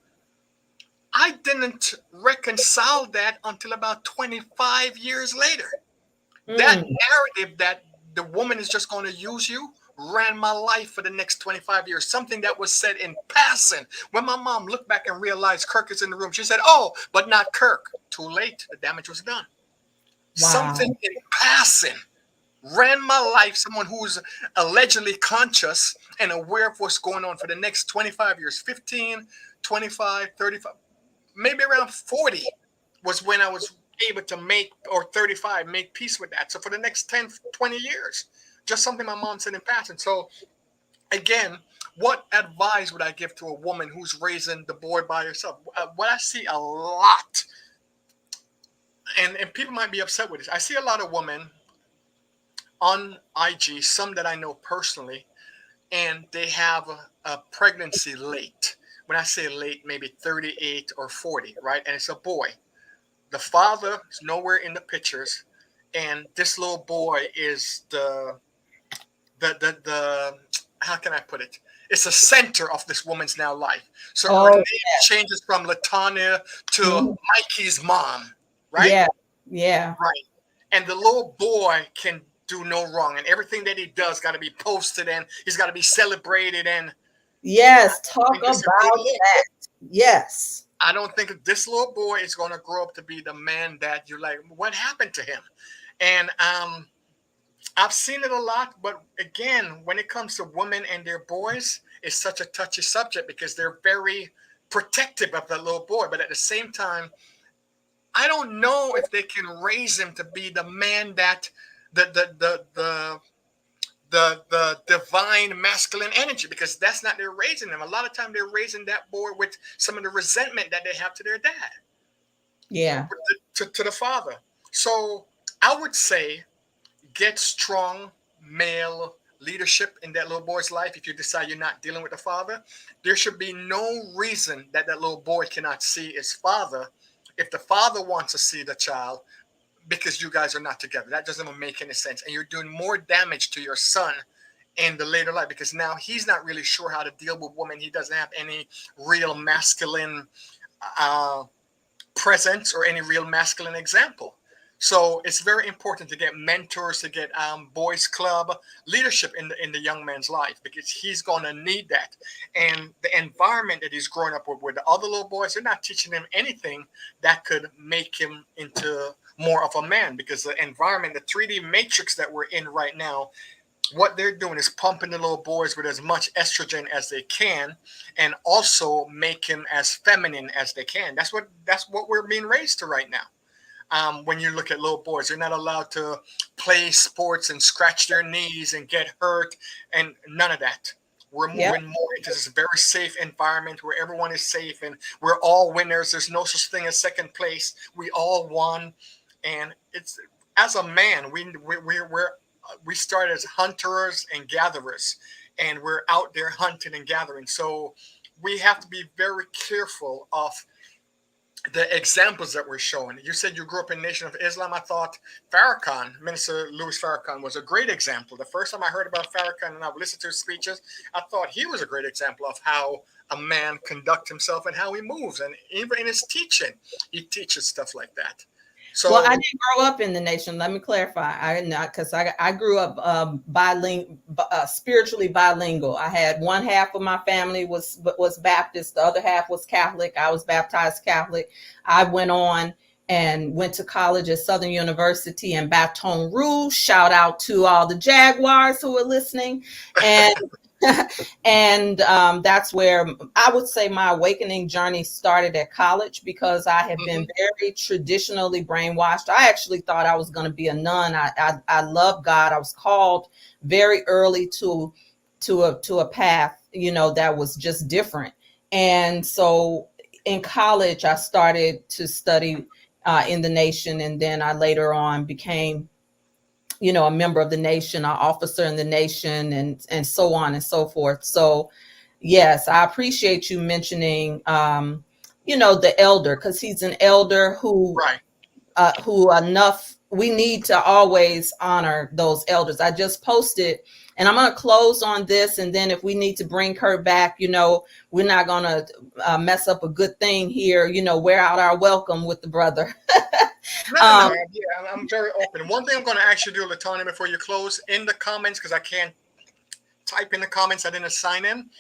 I didn't reconcile that until about 25 years later. That narrative that the woman is just going to use you ran my life for the next 25 years. Something that was said in passing. When my mom looked back and realized Kirk is in the room, she said, "Oh, but not Kirk." Too late. The damage was done. Wow. Something in passing ran my life. Someone who's allegedly conscious and aware of what's going on for the next 25 years, 15, 25, 35, maybe around 40 was when I was able to make peace with that. So for the next 10, 20 years, just something my mom said in passing. So again, what advice would I give to a woman who's raising the boy by herself? What I see a lot, and people might be upset with this, I see a lot of women on IG, some that I know personally, and they have a pregnancy late. When I say late, maybe 38 or 40, right? And it's a boy. The father is nowhere in the pictures, and this little boy is the how can I put it? It's the center of this woman's now life. So her name changes from Latanya to Mikey's mom, right? Yeah. Right. And the little boy can do no wrong, and everything that he does got to be posted, and he's got to be celebrated. And yes, talk about that. Yes. I don't think this little boy is going to grow up to be the man that you're like, what happened to him? And I've seen it a lot, but again, when it comes to women and their boys, it's such a touchy subject because they're very protective of that little boy. But at the same time, I don't know if they can raise him to be the man that the the divine masculine energy, because that's not they're raising them. A lot of time they're raising that boy with some of the resentment that they have to their dad, Yeah. to the father. So I would say get strong male leadership in that little boy's life. If you decide you're not dealing with the father, there should be no reason that that little boy cannot see his father if the father wants to see the child, because you guys are not together. That doesn't even make any sense. And you're doing more damage to your son in the later life, because now he's not really sure how to deal with women. He doesn't have any real masculine presence or any real masculine example. So it's very important to get mentors, to get boys club leadership in the young man's life, because he's going to need that. And the environment that he's growing up with the other little boys, they're not teaching him anything that could make him into more of a man, because the environment, the 3D matrix that we're in right now, what they're doing is pumping the little boys with as much estrogen as they can, and also make him as feminine as they can. That's what we're being raised to right now. When you look at little boys, they're not allowed to play sports and scratch their knees and get hurt, and none of that. We're moving more into this very safe environment where everyone is safe and we're all winners. There's no such thing as second place. We all won, and it's, as a man, we started as hunters and gatherers, and we're out there hunting and gathering. So we have to be very careful of the examples that we're showing. You said you grew up in Nation of Islam. I thought Farrakhan, Minister Louis Farrakhan, was a great example. The first time I heard about Farrakhan and I've listened to his speeches, I thought he was a great example of how a man conducts himself and how he moves. And even in his teaching, he teaches stuff like that. So, well, I didn't grow up in the Nation. Let me clarify. I did not, because I grew up bilingual, spiritually bilingual. I had one half of my family was Baptist, the other half was Catholic. I was baptized Catholic. I went on and went to college at Southern University in Baton Rouge. Shout out to all the Jaguars who are listening. And and that's where I would say my awakening journey started at college, because I had been very traditionally brainwashed. I actually thought I was going to be a nun. I love God. I was called very early to a path, that was just different. And so in college, I started to study in the Nation, and then I later on became a member of the Nation, an officer in the Nation, and so on and so forth. So yes, I appreciate you mentioning, the elder, because he's an elder who we need to always honor those elders. I just posted, and I'm going to close on this. And then if we need to bring her back, we're not going to mess up a good thing here, wear out our welcome with the brother. yeah, I'm very open. One thing I'm going to ask you to do, LaTanya, before you close, in the comments, because I can't type in the comments, I didn't sign in.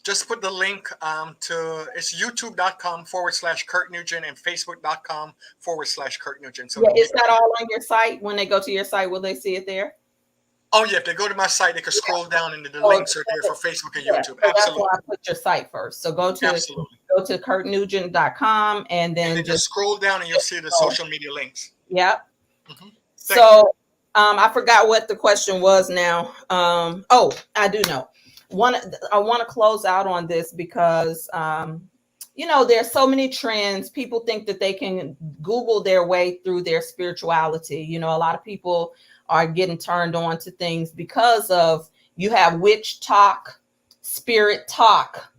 Just put the link to, it's youtube.com/Kirk Nugent and facebook.com/Kirk Nugent. So is that all on your site? When they go to your site, will they see it there? Oh, yeah. If they go to my site, they can scroll down and the links are there for Facebook and YouTube. So Absolutely. that's why I put your site first. So go to KirkNugent.com and then just scroll down and you'll see the social media links. Yep. So I forgot what the question was now. I do know. I want to close out on this because, there's so many trends. People think that they can Google their way through their spirituality. A lot of people are getting turned on to things because of, you have witch talk, spirit talk,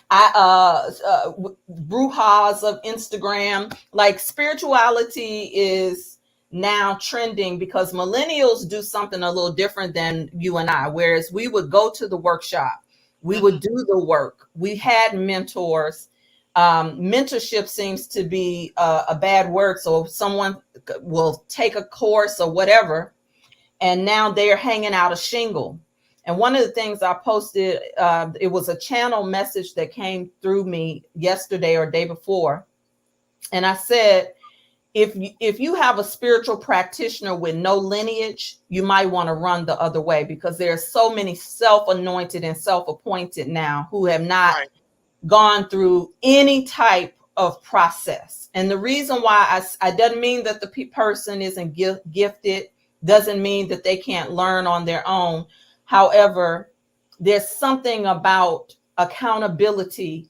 brujas of Instagram. Like, spirituality is now trending because millennials do something a little different than you and I. Whereas we would go to the workshop, we would do the work. We had mentors. Mentorship seems to be a bad word. So if someone will take a course or whatever, and now they're hanging out a shingle. And one of the things I posted, it was a channel message that came through me yesterday or day before. And I said, if you have a spiritual practitioner with no lineage, you might want to run the other way, because there are so many self-anointed and self-appointed now who have not gone through any type of process. And the reason why I doesn't mean that the person isn't gifted, doesn't mean that they can't learn on their own. However, there's something about accountability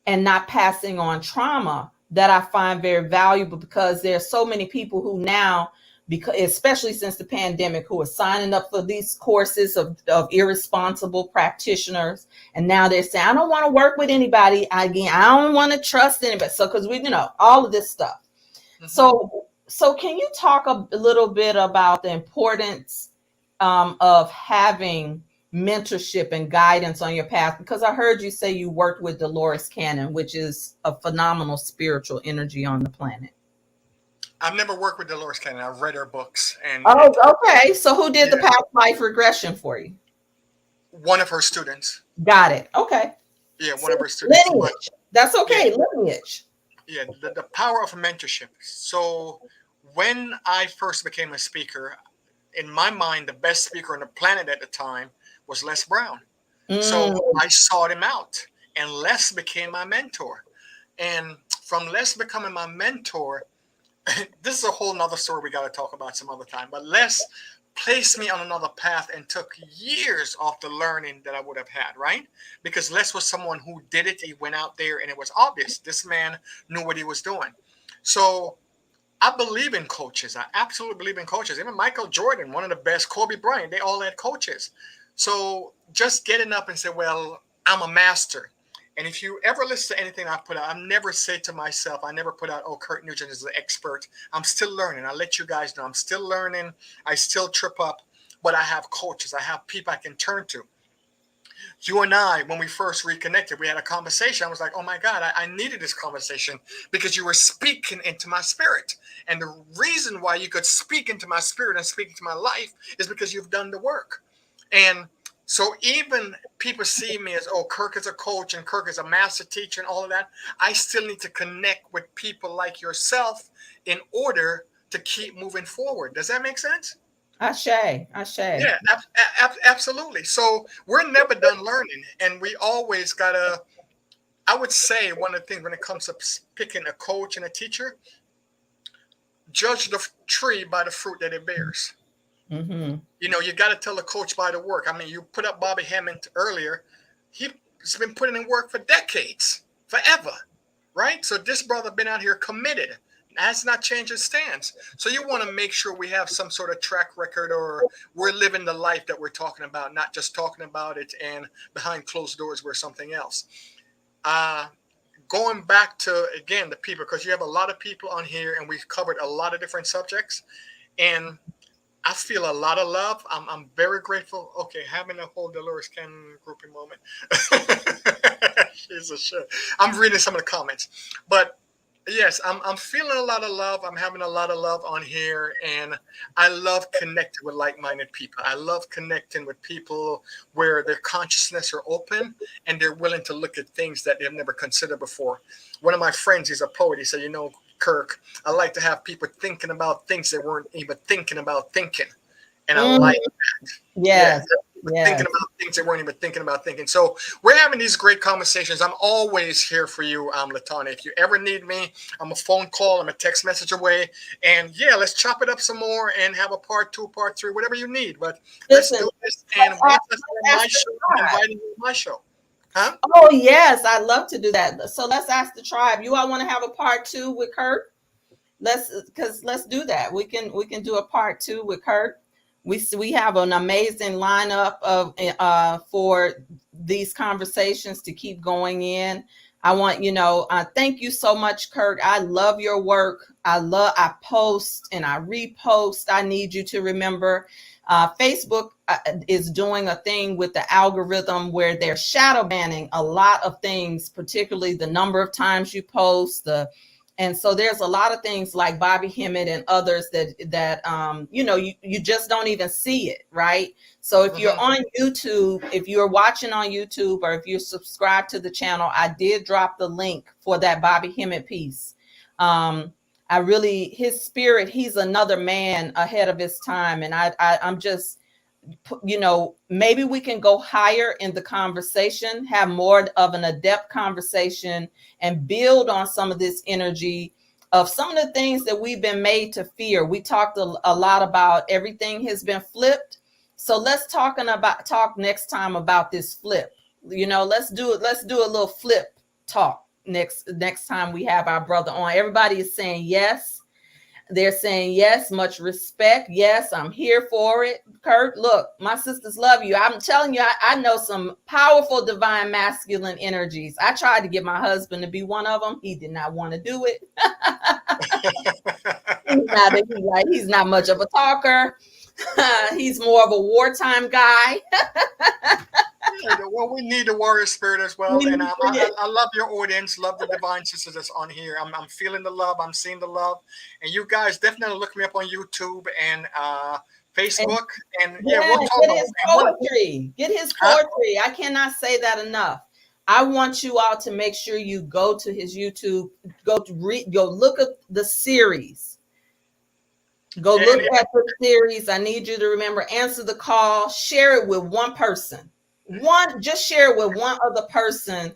and not passing on trauma that I find very valuable, because there's so many people who now, because especially since the pandemic, who are signing up for these courses of irresponsible practitioners. And now they're saying, I don't want to work with anybody again. I don't want to trust anybody. So, because we, all of this stuff. So can you talk a little bit about the importance of having mentorship and guidance on your path? Because I heard you say you worked with Dolores Cannon, which is a phenomenal spiritual energy on the planet. I've never worked with Dolores Cannon. I've read her books. Okay. So who did the past life regression for you? One of her students. Got it. Okay. Yeah, one of her students. Lineage. That's okay. Lineage. Yeah, the power of mentorship. So when I first became a speaker, in my mind, the best speaker on the planet at the time was Les Brown. So I sought him out, and Les became my mentor. And from Les becoming my mentor, this is a whole nother story we got to talk about some other time. But Les placed me on another path and took years off the learning that I would have had, right? Because Les was someone who did it. He went out there and it was obvious. This man knew what he was doing. So I believe in coaches. I absolutely believe in coaches. Even Michael Jordan, one of the best, Kobe Bryant, they all had coaches. So just getting up and say, well, I'm a master. And if you ever listen to anything I put out, I never say to myself, I never put out, oh, Kirk Nugent is an expert. I'm still learning. I let you guys know I'm still learning. I still trip up, but I have coaches. I have people I can turn to. You and I, when we first reconnected, we had a conversation. I was like, oh my God, I needed this conversation because you were speaking into my spirit. And the reason why you could speak into my spirit and speak into my life is because you've done the work. And so even people see me as, oh, Kirk is a coach and Kirk is a master teacher and all of that. I still need to connect with people like yourself in order to keep moving forward. Does that make sense? Ashe. Yeah, absolutely. So we're never done learning, and we always gotta, I would say one of the things when it comes to picking a coach and a teacher, judge the tree by the fruit that it bears. Mm-hmm. You got to tell the coach by the work. I mean, you put up Bobby Hammond earlier. He's been putting in work for decades, forever, right? So this brother been out here committed. Has not changed his stance. So you want to make sure we have some sort of track record, or we're living the life that we're talking about, not just talking about it and behind closed doors we're something else. Going back to, again, the people, because you have a lot of people on here and we've covered a lot of different subjects, and I feel a lot of love. I'm very grateful. Okay, having a whole Dolores Cannon grouping moment. She's a shit. I'm reading some of the comments, but yes, I'm feeling a lot of love. I'm having a lot of love on here, and I love connecting with like-minded people. I love connecting with people where their consciousness are open and they're willing to look at things that they've never considered before. One of my friends, he's a poet. He said, Kirk, I like to have people thinking about things they weren't even thinking about thinking. And I like that. Yes. Thinking about things they weren't even thinking about thinking. So we're having these great conversations. I'm always here for you, LaTanya. If you ever need me, I'm a phone call, I'm a text message away. And yeah, let's chop it up some more and have a part 2, part 3, whatever you need. But let's do this. And once that's on my show, I'm inviting you to my show. Huh? Oh, yes. I'd love to do that. So let's ask the tribe. You all want to have a part 2 with Kirk? Let's do that. We can do a part 2 with Kirk. We have an amazing lineup of for these conversations to keep going in. I want, thank you so much, Kirk. I love your work. I post and I repost. I need you to remember Facebook is doing a thing with the algorithm where they're shadow banning a lot of things, particularly the number of times you post, and so there's a lot of things like Bobby Hammond and others that you just don't even see it, right? So if you're on YouTube, if you're watching on YouTube, or if you're subscribed to the channel, I did drop the link for that Bobby Hammond piece. His spirit, he's another man ahead of his time. And I'm just, maybe we can go higher in the conversation, have more of an adept conversation, and build on some of this energy of some of the things that we've been made to fear. We talked a lot about everything has been flipped. So let's talk next time about this flip. You know, let's do a little flip talk next time we have our brother on. Everybody is saying yes. They're saying yes, much respect. Yes, I'm here for it. Kurt, look, my sisters love you. I'm telling you, I know some powerful divine masculine energies. I tried to get my husband to be one of them. He did not want to do it. He's not much of a talker. He's more of a wartime guy. Well, we need the warrior spirit as well. And I love your audience, love the divine sisters that's on here. I'm feeling the love. I'm seeing the love. And you guys definitely look me up on YouTube and Facebook. And we'll talk get his poetry. Get his poetry. I cannot say that enough. I want you all to make sure you go to his YouTube, go look at the series. Go look at the series. I need you to remember, answer the call, share it with one person. Just share it with one other person,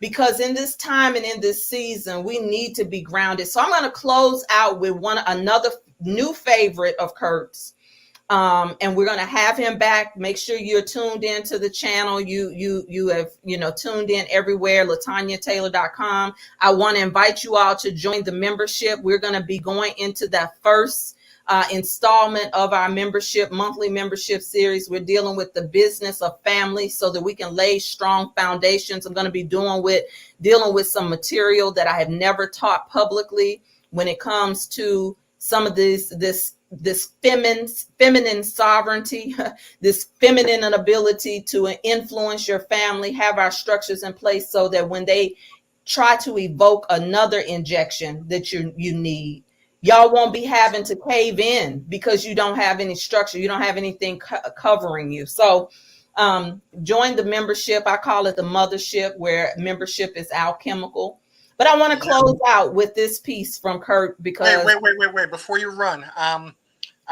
because in this time and in this season, we need to be grounded. So I'm going to close out with another new favorite of Kurt's. And we're going to have him back. Make sure you're tuned into the channel. You have, tuned in everywhere, latanyataylor.com. I want to invite you all to join the membership. We're going to be going into that first installment of our monthly membership series. We're dealing with the business of family so that we can lay strong foundations. I'm going to be dealing with some material that I have never taught publicly when it comes to some of this feminine sovereignty, this feminine ability to influence your family, have our structures in place so that when they try to evoke another injection that you need, y'all won't be having to cave in because you don't have any structure. You don't have anything covering you. So join the membership. I call it the mothership, where membership is alchemical. But I want to close out with this piece from Kurt because... Wait. Before you run, I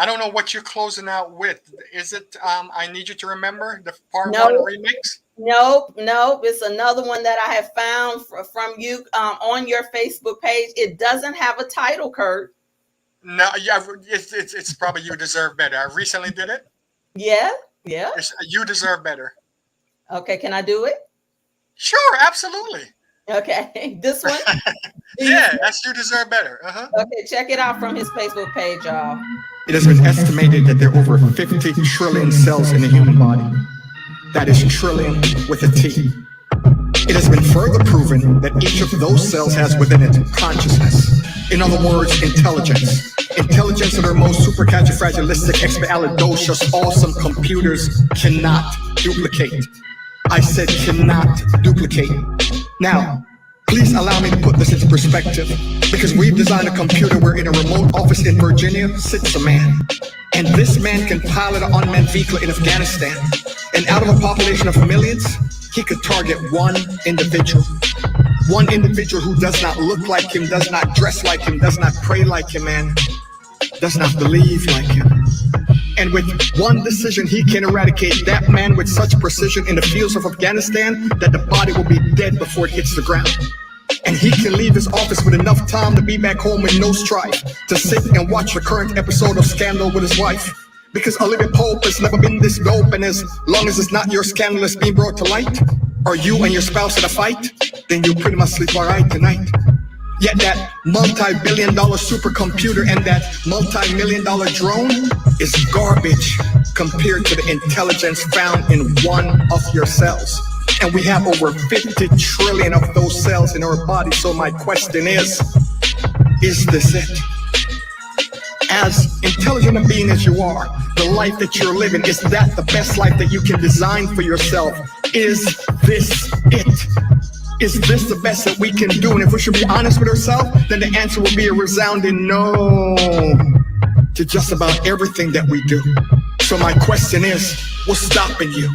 don't know what you're closing out with. Is it I Need You to Remember, the part 1 remix? Nope. It's another one that I have found from you on your Facebook page. It doesn't have a title, Kurt. No, it's probably You Deserve Better. I recently did it. Yeah. It's You Deserve Better. Okay, can I do it? Sure, absolutely. Okay, this one? Yeah, that's You Deserve Better. Okay, check it out from his Facebook page, y'all. It has been estimated that there are over 50 trillion cells in the human body. That is trillion with a T. It has been further proven that each of those cells has within it consciousness. In other words, intelligence. Intelligence of their most supercalifragilisticexpialidocious awesome computers cannot duplicate. I said cannot duplicate. Now, please allow me to put this into perspective, because we've designed a computer where in a remote office in Virginia sits a man. And this man can pilot an unmanned vehicle in Afghanistan. And out of a population of millions, he could target one individual. One individual who does not look like him, does not dress like him, does not pray like him, and does not believe like him. And with one decision, he can eradicate that man with such precision in the fields of Afghanistan that the body will be dead before it hits the ground. And he can leave his office with enough time to be back home with no strife, to sit and watch the current episode of Scandal with his wife. Because Olivia Pope has never been this dope, and as long as it's not your scandal that's being brought to light, or you and your spouse in a fight, then you pretty much sleep all right tonight. Yet that multi-billion-dollar supercomputer and that multi-million-dollar drone is garbage compared to the intelligence found in one of your cells. And we have over 50 trillion of those cells in our body. So my question is this it? As intelligent a being as you are, the life that you're living, is that the best life that you can design for yourself? Is this it? Is this the best that we can do? And if we should be honest with ourselves, then the answer will be a resounding no to just about everything that we do. So my question is, what's stopping you?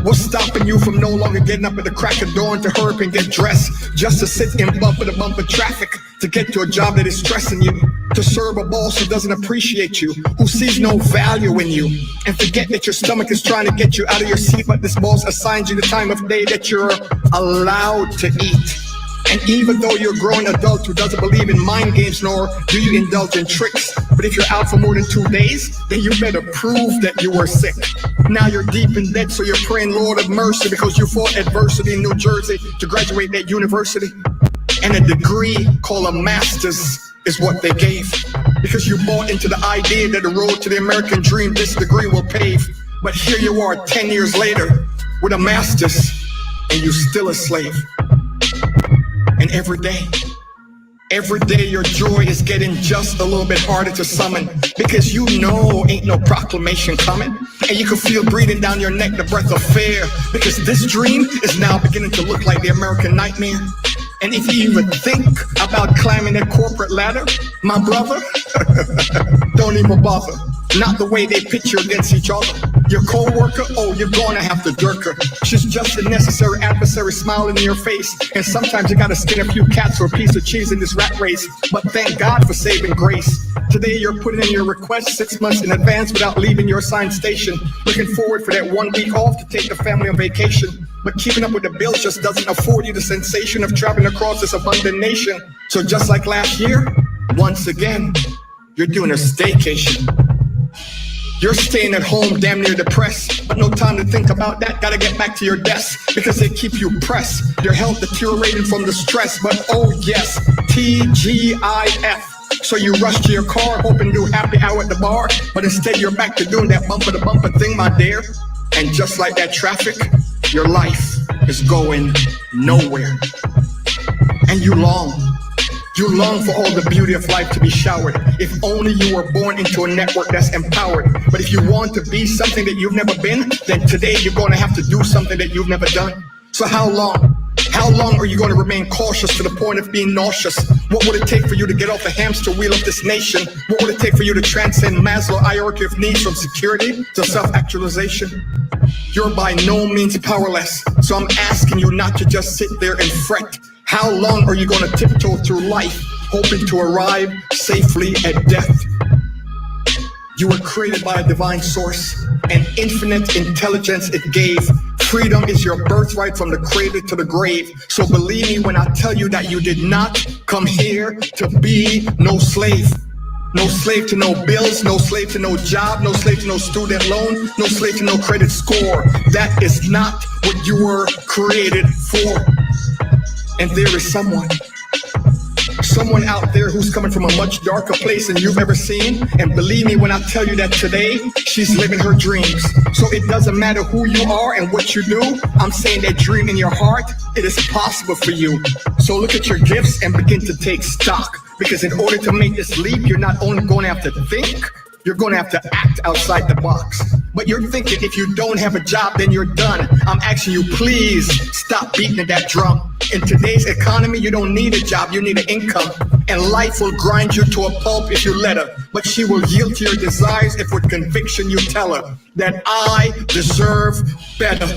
What's stopping you from no longer getting up at the crack of dawn to hurry up and get dressed, just to sit in bumper-to-bumper traffic, to get to a job that is stressing you, to serve a boss who doesn't appreciate you, who sees no value in you, and forget that your stomach is trying to get you out of your seat, but this boss assigns you the time of day that you're allowed to eat? And even though you're a grown adult who doesn't believe in mind games, nor do you indulge in tricks, but if you're out for more than 2 days, then you better prove that you were sick. Now you're deep in debt, so you're praying, Lord of mercy, because you fought adversity in New Jersey to graduate that university. And a degree called a master's is what they gave, because you bought into the idea that the road to the American dream this degree will pave. But here you are 10 years later with a master's, and you're still a slave. And every day your joy is getting just a little bit harder to summon, because you know ain't no proclamation coming, and you can feel breathing down your neck the breath of fear, because this dream is now beginning to look like the American nightmare. And if you even think about climbing that corporate ladder, my brother, don't even bother. Not the way they pitch you against each other. Your co-worker, oh, you're gonna have to dirk her. She's just a necessary adversary smiling in your face. And sometimes you gotta skin a few cats for a piece of cheese in this rat race. But thank God for saving grace. Today you're putting in your request 6 months in advance without leaving your assigned station. Looking forward for that 1 week off to take the family on vacation. But keeping up with the bills just doesn't afford you the sensation of traveling across this abundant nation. So just like last year, once again, you're doing a staycation. You're staying at home damn near depressed, but no time to think about that, gotta get back to your desk, because they keep you pressed, your health deteriorating from the stress. But oh yes, TGIF. So you rush to your car, hoping to do happy hour at the bar, but instead you're back to doing that bumper to bumper thing, my dear. And just like that traffic, your life is going nowhere. And you long for all the beauty of life to be showered. If only you were born into a network that's empowered. But if you want to be something that you've never been, then today you're going to have to do something that you've never done. So how long? How long are you going to remain cautious to the point of being nauseous? What would it take for you to get off the hamster wheel of this nation? What would it take for you to transcend Maslow's hierarchy of needs from security to self-actualization? You're by no means powerless, so I'm asking you not to just sit there and fret. How long are you going to tiptoe through life, hoping to arrive safely at death? You were created by a divine source, an infinite intelligence it gave. Freedom is your birthright from the cradle to the grave. So believe me when I tell you that you did not come here to be no slave. No slave to no bills, no slave to no job, no slave to no student loan, no slave to no credit score. That is not what you were created for. And there is someone out there who's coming from a much darker place than you've ever seen. And believe me when I tell you that today, she's living her dreams. So it doesn't matter who you are and what you do. I'm saying that dream in your heart, it is possible for you. So look at your gifts and begin to take stock. Because in order to make this leap, you're not only going to have to think, you're going to have to act outside the box. But you're thinking if you don't have a job, then you're done. I'm asking you, please stop beating that drum. In today's economy, you don't need a job, you need an income. And life will grind you to a pulp if you let her. But she will yield to your desires if with conviction you tell her that I deserve better.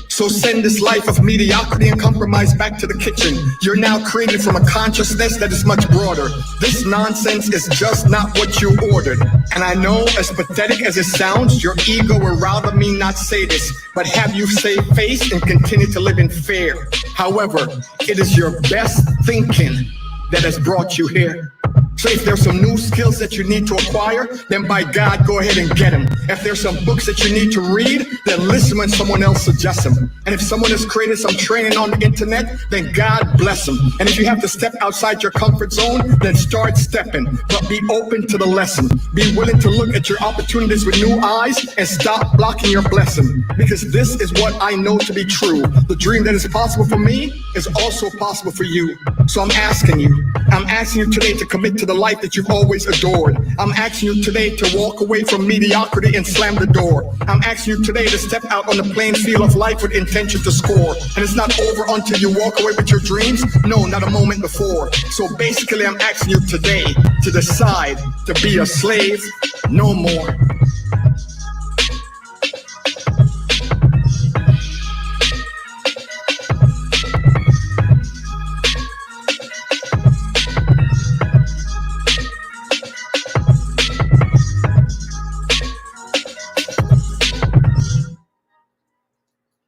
So send this life of mediocrity and compromise back to the kitchen. You're now created from a consciousness that is much broader. This nonsense is just not what you ordered. And I know, as pathetic as it sounds, your ego would rather me not say this, but have you save face and continue to live in fear. However, it is your best thinking that has brought you here. So if there's some new skills that you need to acquire, then by God, go ahead and get them. If there's some books that you need to read, then listen when someone else suggests them. And if someone has created some training on the internet, then God bless them. And if you have to step outside your comfort zone, then start stepping. But be open to the lesson. Be willing to look at your opportunities with new eyes and stop blocking your blessing. Because this is what I know to be true. The dream that is possible for me is also possible for you. So I'm asking you today to commit to the life that you've always adored. I'm asking you today to walk away from mediocrity and slam the door. I'm asking you today to step out on the playing field of life with intention to score. And it's not over until you walk away with your dreams. No, not a moment before. So basically, I'm asking you today to decide to be a slave no more.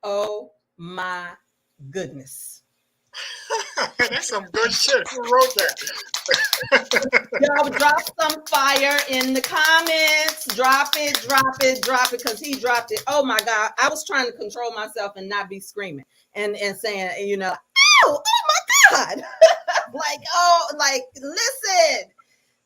Oh my goodness. That's some good shit. Who wrote that? Y'all drop some fire in the comments. Drop it, because he dropped it. Oh my God. I was trying to control myself and not be screaming and saying, you know, oh my God. Listen,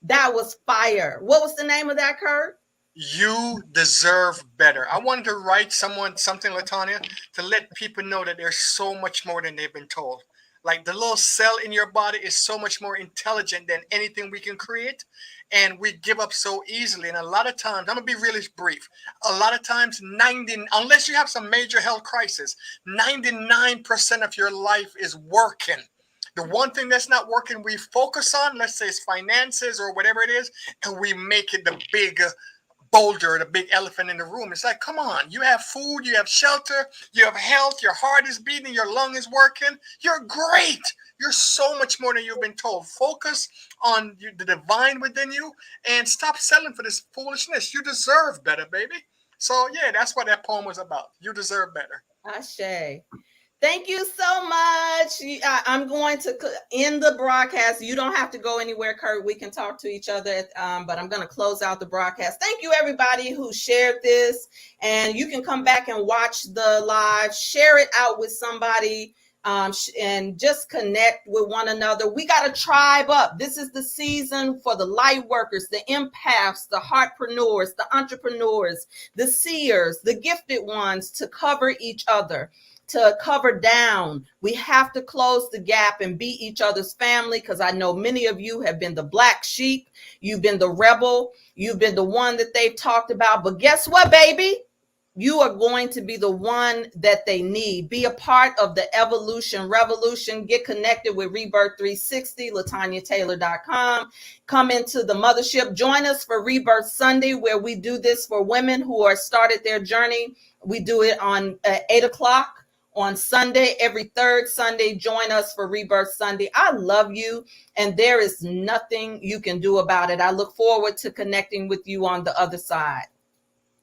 that was fire. What was the name of that, Kurt? You deserve better. I wanted to write something, LaTanya, to let people know that there's so much more than they've been told. Like the little cell in your body is so much more intelligent than anything we can create. And we give up so easily. And a lot of times, I'm going to be really brief. A lot of times, unless you have some major health crisis, 99% of your life is working. The one thing that's not working, we focus on, let's say it's finances or whatever it is, and we make it the big boulder, the big elephant in the room. It's like, come on, you have food, you have shelter, you have health, your heart is beating, your lung is working. You're great. You're so much more than you've been told. Focus on the divine within you and stop settling for this foolishness. You deserve better, baby. So yeah, that's what that poem was about. You deserve better. Ashe. Thank you so much. I'm going to end the broadcast. You don't have to go anywhere, Kurt. We can talk to each other, but I'm going to close out the broadcast. Thank you, everybody who shared this. And you can come back and watch the live. Share it out with somebody and just connect with one another. We got to tribe up. This is the season for the light workers, the empaths, the heartpreneurs, the entrepreneurs, the seers, the gifted ones to cover each other, to cover down. We have to close the gap and be each other's family, because I know many of you have been the black sheep. You've been the rebel. You've been the one that they've talked about. But guess what, baby? You are going to be the one that they need. Be a part of the evolution revolution. Get connected with ReBirth 360, latanyataylor.com. Come into the mothership. Join us for ReBirth Sunday, where we do this for women who are started their journey. We do it on 8 o'clock. On Sunday, every third Sunday. Join us for ReBirth Sunday. I love you, and there is nothing you can do about it. I look forward to connecting with you on the other side.